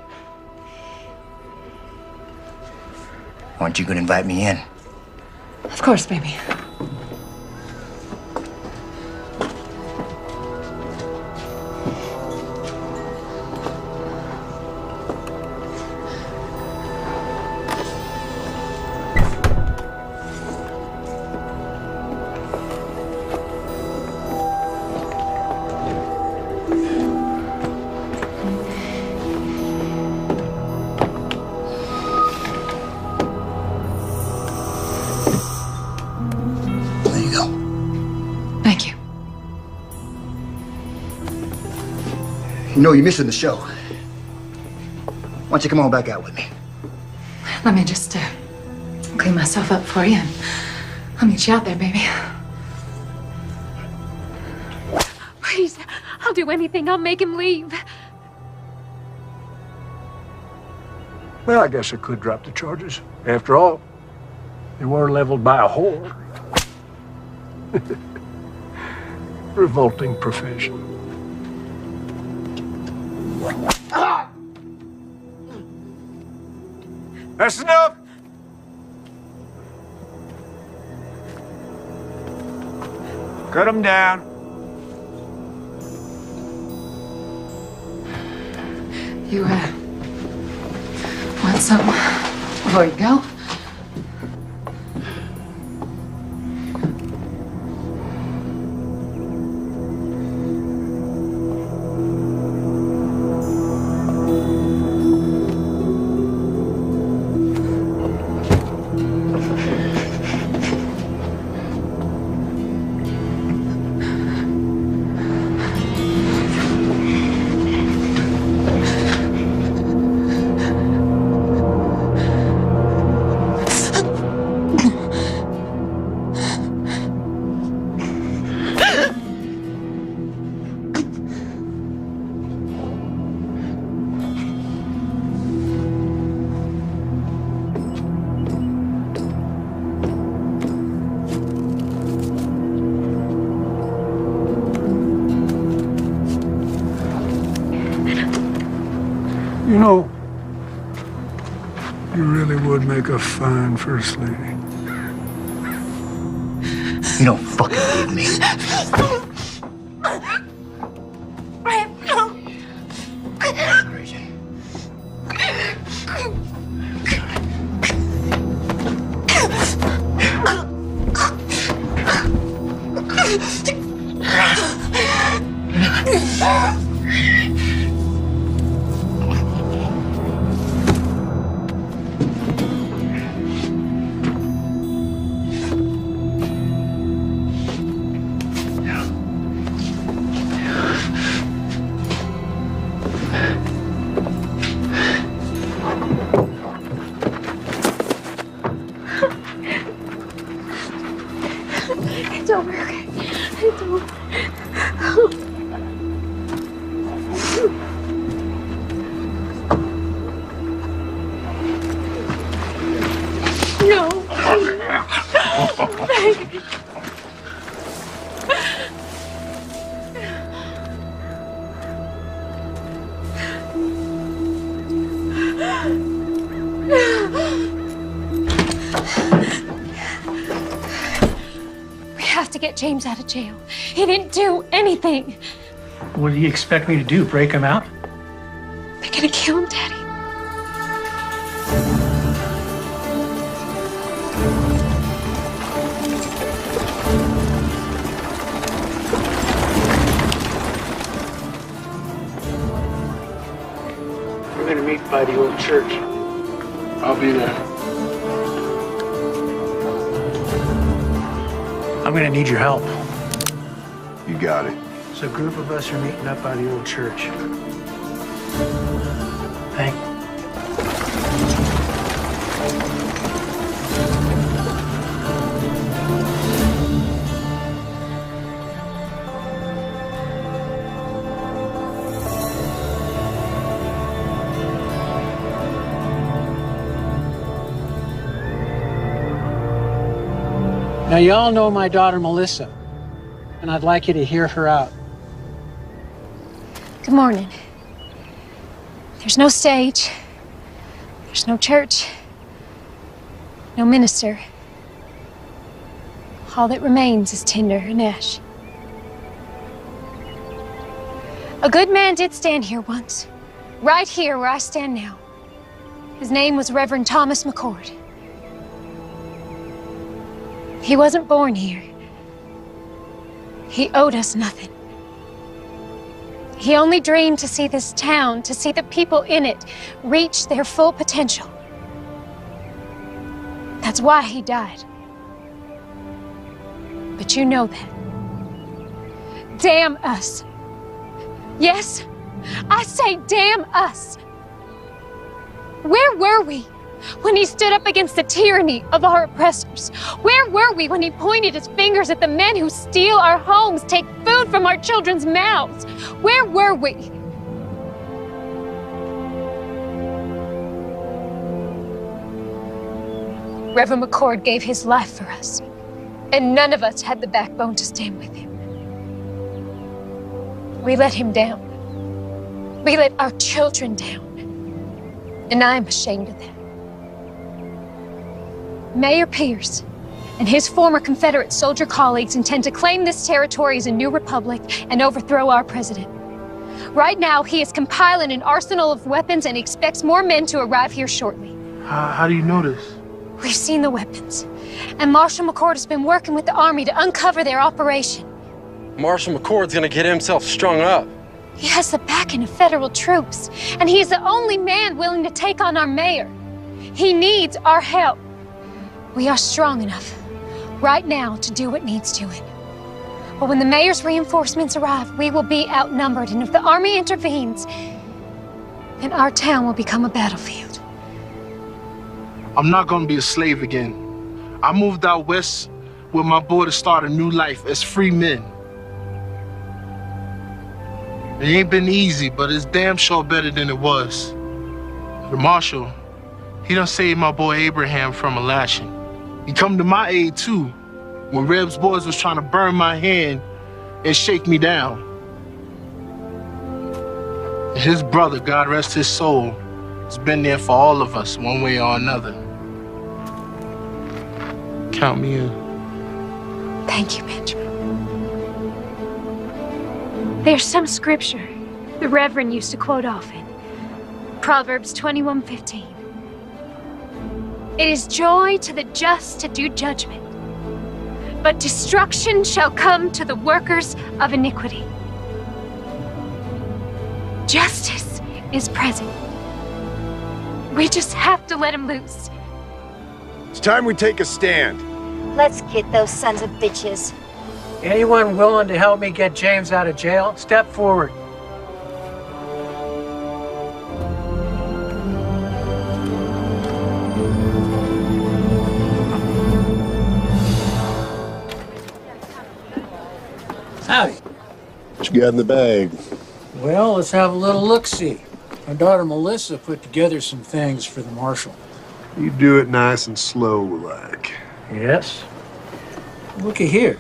Aren't you gonna invite me in? Of course, baby. You know you're missing the show. Why don't you come on back out with me? Let me just clean myself up for you, and I'll meet you out there, baby. Please, I'll do anything. I'll make him leave. Well, I guess I could drop the charges. After all, they were leveled by a whore. Revolting profession. That's enough. Cut them down. You, want something before you go? You know, you really would make a fine first lady. You don't fucking leave me. It's over, okay? It's over. No. We have to get James out of jail. He didn't do anything. What do you expect me to do? Break him out? They're gonna kill him, Daddy. We're gonna meet by the old church. I'll be there. I'm gonna need your help. You got it. So a group of us are meeting up by the old church. Thank you. Now, y'all know my daughter, Melissa, and I'd like you to hear her out. Good morning. There's no stage. There's no church. No minister. All that remains is tinder and ash. A good man did stand here once. Right here where I stand now. His name was Reverend Thomas McCord. He wasn't born here. He owed us nothing. He only dreamed to see this town, to see the people in it, reach their full potential. That's why he died. But you know that. Damn us. Yes, I say damn us. Where were we when he stood up against the tyranny of our oppressors? Where were we when he pointed his fingers at the men who steal our homes, take food from our children's mouths? Where were we? Reverend McCord gave his life for us, and none of us had the backbone to stand with him. We let him down. We let our children down. And I am ashamed of that. Mayor Pierce, and his former Confederate soldier colleagues intend to claim this territory as a new republic and overthrow our president. Right now, he is compiling an arsenal of weapons and expects more men to arrive here shortly. How do you know this? We've seen the weapons, and Marshal McCord has been working with the Army to uncover their operation. Marshal McCord's gonna get himself strung up. He has the backing of federal troops, and he is the only man willing to take on our mayor. He needs our help. We are strong enough right now to do what needs doing. But when the mayor's reinforcements arrive, we will be outnumbered, and if the Army intervenes, then our town will become a battlefield. I'm not gonna be a slave again. I moved out west with my boy to start a new life as free men. It ain't been easy, but it's damn sure better than it was. The marshal, he done saved my boy Abraham from a lashing. He come to my aid too, when Reb's boys was trying to burn my hand and shake me down. And his brother, God rest his soul, has been there for all of us one way or another. Count me in. Thank you, Benjamin. There's some scripture the Reverend used to quote often. Proverbs 21:15. It is joy to the just to do judgment, but destruction shall come to the workers of iniquity. Justice is present. We just have to let him loose. It's time we take a stand. Let's get those sons of bitches. Anyone willing to help me get James out of jail, step forward. Howdy. What you got in the bag? Well, let's have a little look-see. My daughter Melissa put together some things for the marshal. You do it nice and slow, like. Yes. Looky here.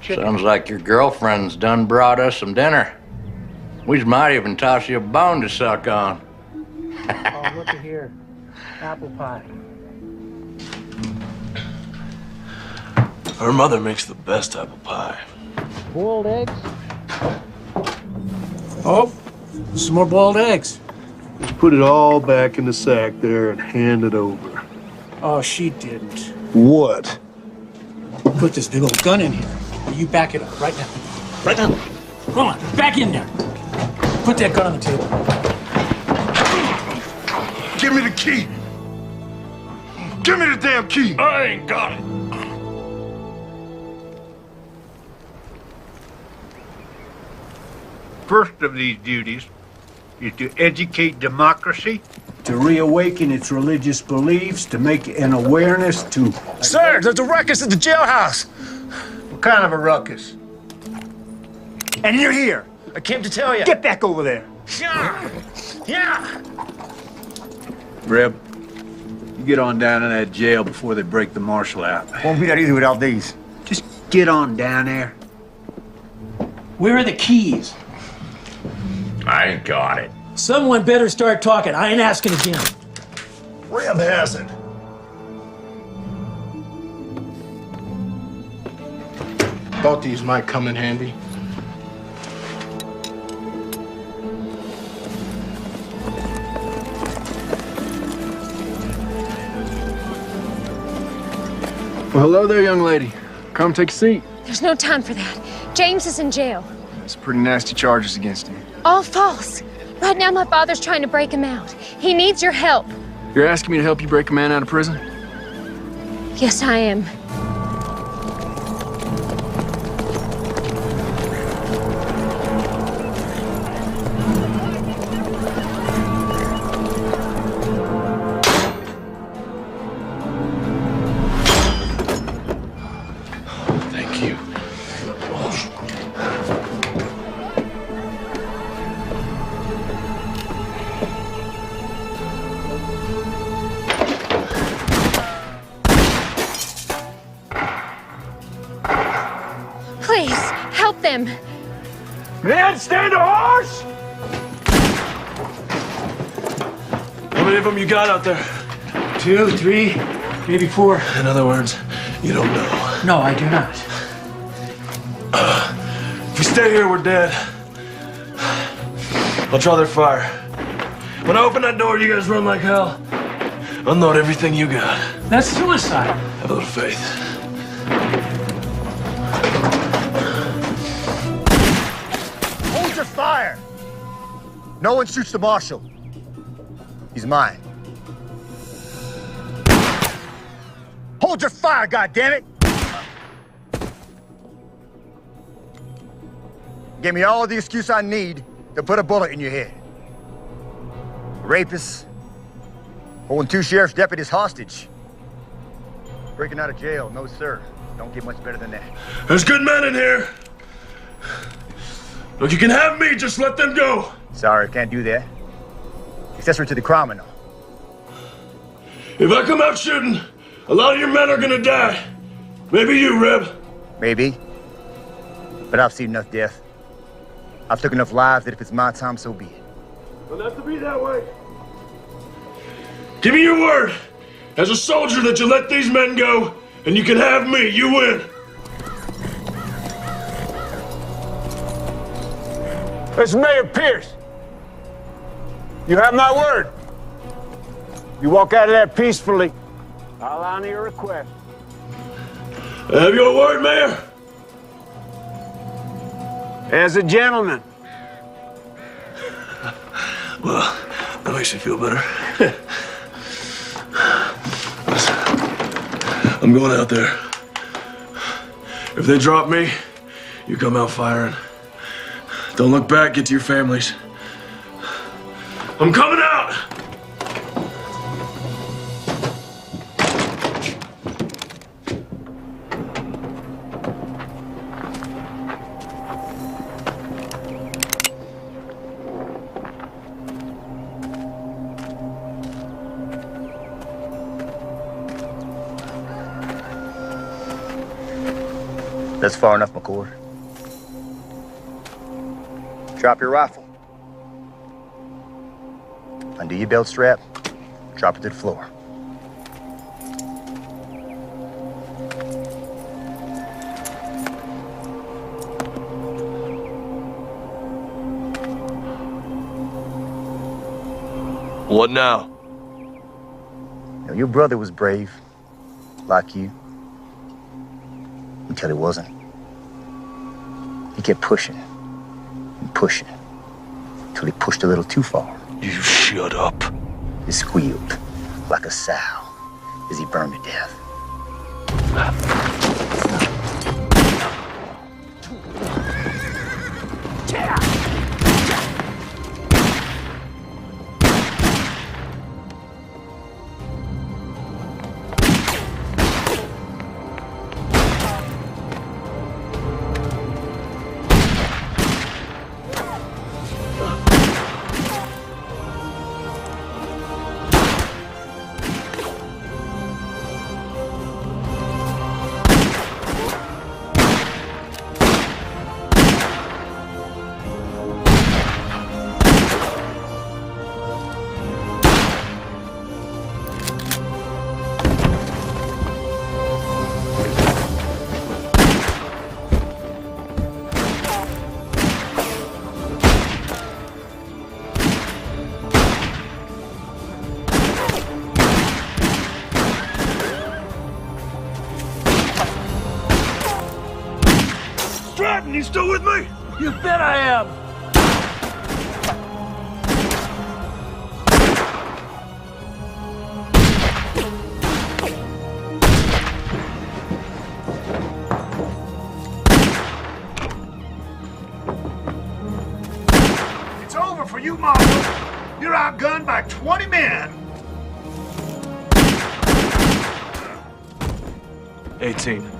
Sounds like your girlfriend's done brought us some dinner. We might even toss you a bone to suck on. Oh, looky here. Apple pie. Her mother makes the best apple pie. Boiled eggs? Oh, some more boiled eggs. Just put it all back in the sack there and hand it over. Oh, she didn't. What? Put this big old gun in here. You back it up right now. Right now. Come on, back in there. Put that gun on the table. Give me the key. Give me the damn key. I ain't got it. First of these duties is to educate democracy, to reawaken its religious beliefs, to make an awareness to... Sir, there's a ruckus at the jailhouse. What kind of a ruckus? And you're here. I came to tell you. Get back over there. Yeah. Reb, you get on down in that jail before they break the marshal out. Won't be that easy without these. Just get on down there. Where are the keys? I ain't got it. Someone better start talking. I ain't asking again. Reb has it. Thought these might come in handy. Well, hello there, young lady. Come take a seat. There's no time for that. James is in jail. There's pretty nasty charges against him. All false. Right now, my father's trying to break him out. He needs your help. You're asking me to help you break a man out of prison? Yes, I am. Thank you. Please, help them. Man, stand a horse! How many of them you got out there? 2, 3, maybe 4. In other words, You don't know. No, I do not. If we stay here, we're dead. I'll draw their fire. When I open that door, you guys run like hell. Unload everything you got. That's suicide. Have a little faith. Hold your fire! No one shoots the marshal. He's mine. Hold your fire, goddammit! Give me all the excuse I need to put a bullet in your head. Rapists, holding 2 sheriff's deputies hostage. Breaking out of jail, no sir. Don't get much better than that. There's good men in here. Look, you can have me, just let them go. Sorry, can't do that. Accessory to the criminal. If I come out shooting, a lot of your men are gonna die. Maybe you, Reb. Maybe. But I've seen enough death. I've took enough lives that if it's my time, so be it. Doesn't have to be that way. Give me your word, as a soldier, that you let these men go, and you can have me. You win. This is Mayor Pierce. You have my word. You walk out of there peacefully, I'll honor your request. I have your word, Mayor. As a gentleman. Well, that makes me feel better. Listen, I'm going out there. If they drop me, you come out firing. Don't look back, get to your families. I'm coming out! That's far enough, McCord. Drop your rifle. Undo your belt strap. Drop it to the floor. What now? Now, your brother was brave, like you, until he wasn't. He kept pushing and pushing until he pushed a little too far. You shut up. He squealed like a sow as he burned to death. You still with me? You bet I am. It's over for you, Marshal. You're outgunned by 20 men. 18.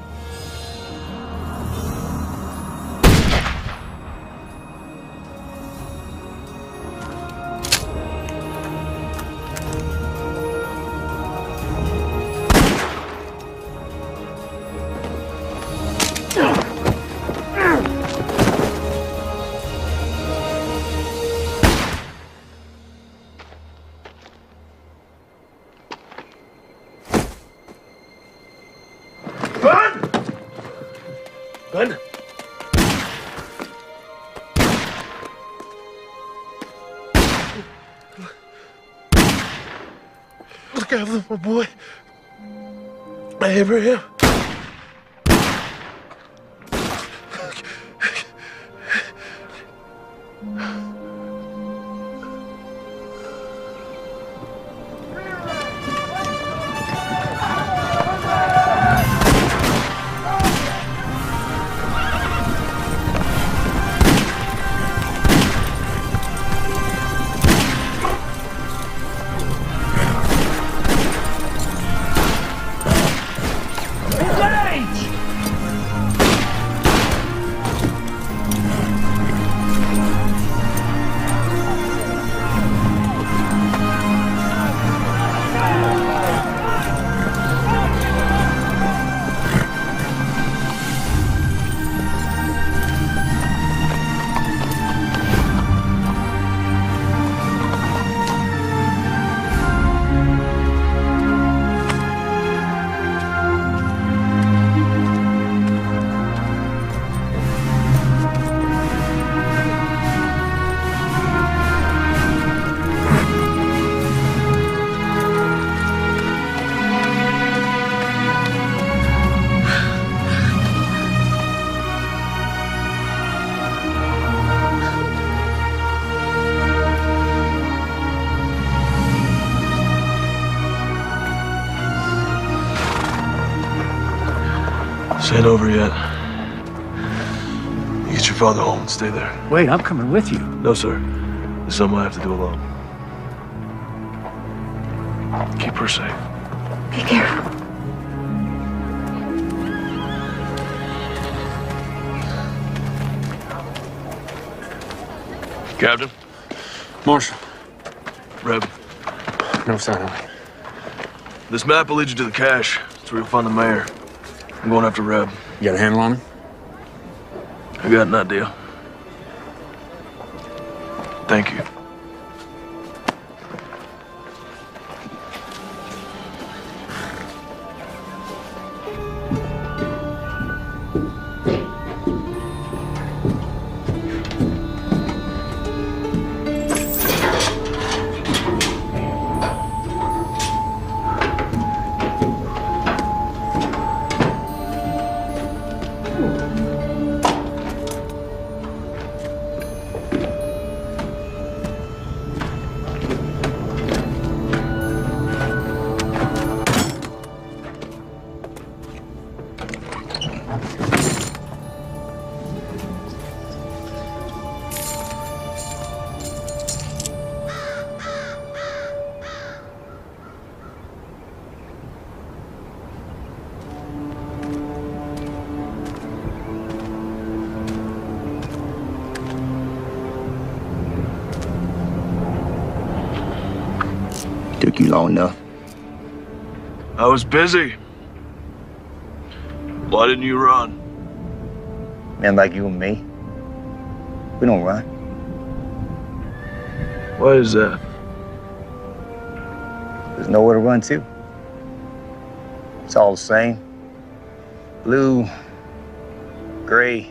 Gun? Look out, my boy. Abraham. This ain't over yet. You get your father home and stay there. Wait, I'm coming with you. No, sir. This is something I have to do alone. Keep her safe. Be careful. Captain. Marshal. Reb. No sign of it. This map will lead you to the cache. That's where you'll find the mayor. I'm going after Reb. You got a handle on him? I got an idea. Thank you. Took you long enough. I was busy. Why didn't you run? Men like you and me, we don't run. Why is that? There's nowhere to run to. It's all the same. Blue, gray.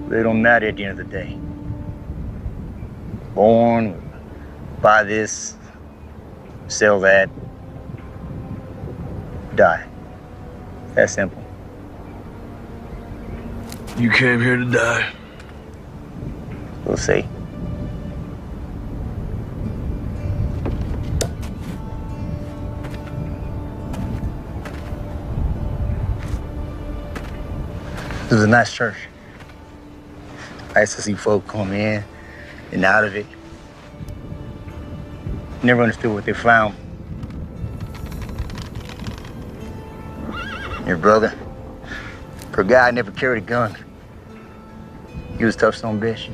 They don't matter at the end of the day. Born, buy this, sell that, die. That simple. You came here to die. We'll see. It was a nice church. I used to see folk come in and out of it. Never understood what they found. Your brother, for a guy never carried a gun. He was a tough son of a bitch.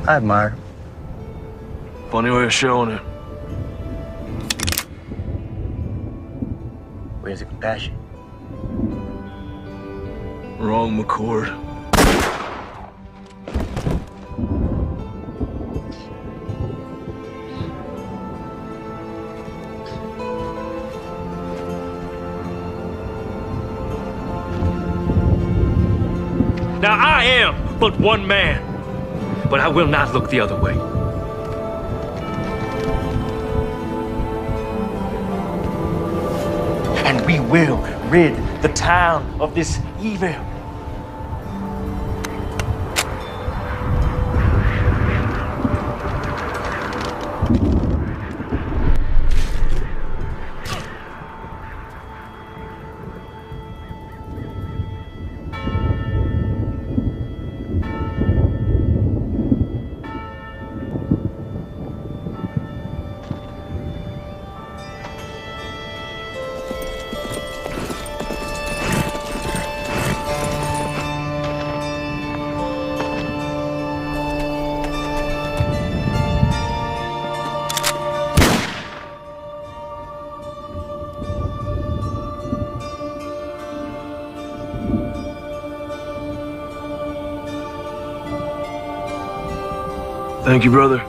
I admired him. Funny way of showing it. Where's the compassion? Wrong, McCord. Now I am but one man, but I will not look the other way. And we will rid the town of this evil. Thank you, brother.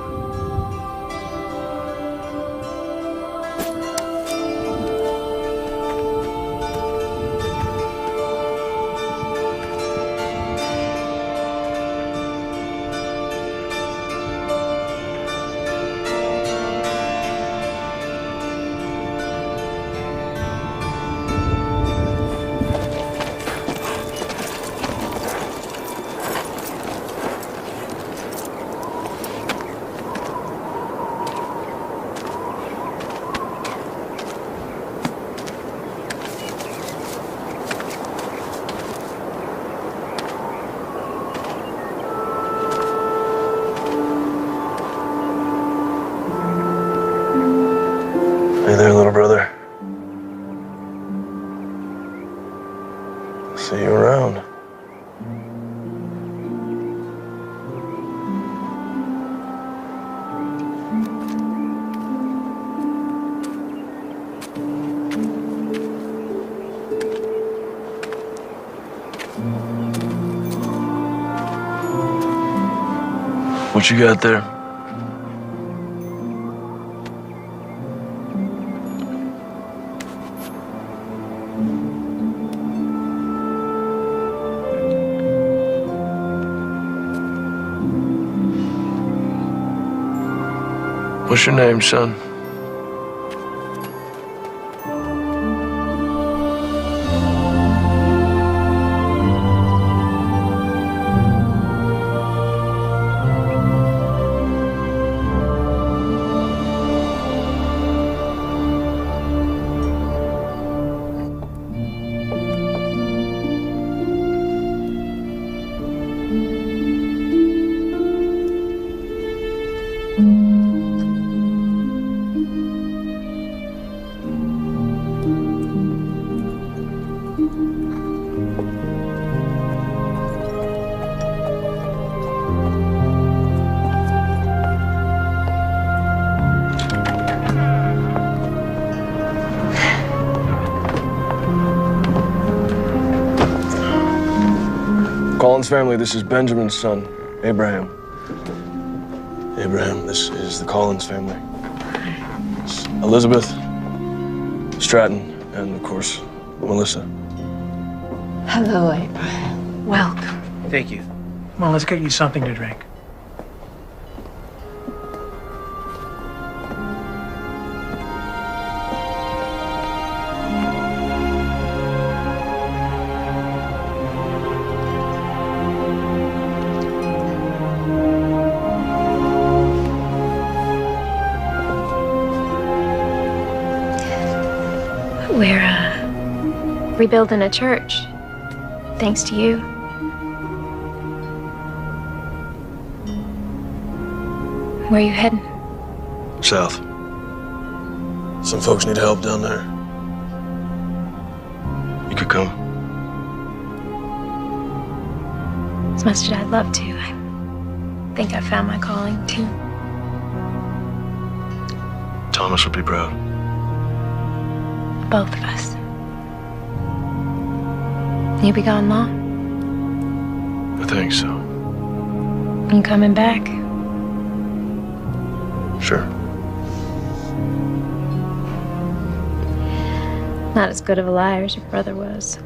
Hey there, little brother. See you around. What you got there? What's your name, son? Collins family, this is Benjamin's son, Abraham. Abraham, this is the Collins family. It's Elizabeth, Stratton, and of course, Melissa. Hello, Abraham. Welcome. Thank you. Come on, let's get you something to drink. We're rebuilding a church, thanks to you. Where are you heading? South. Some folks need help down there. You could come. As much as I'd love to, I think I found my calling, too. Thomas would be proud. Both of us. You be gone long? I think so. You coming back? Sure. Not as good of a liar as your brother was.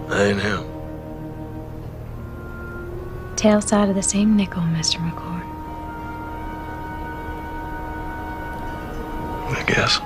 I ain't him. tail side of the same nickel, Mr. McCord. I guess.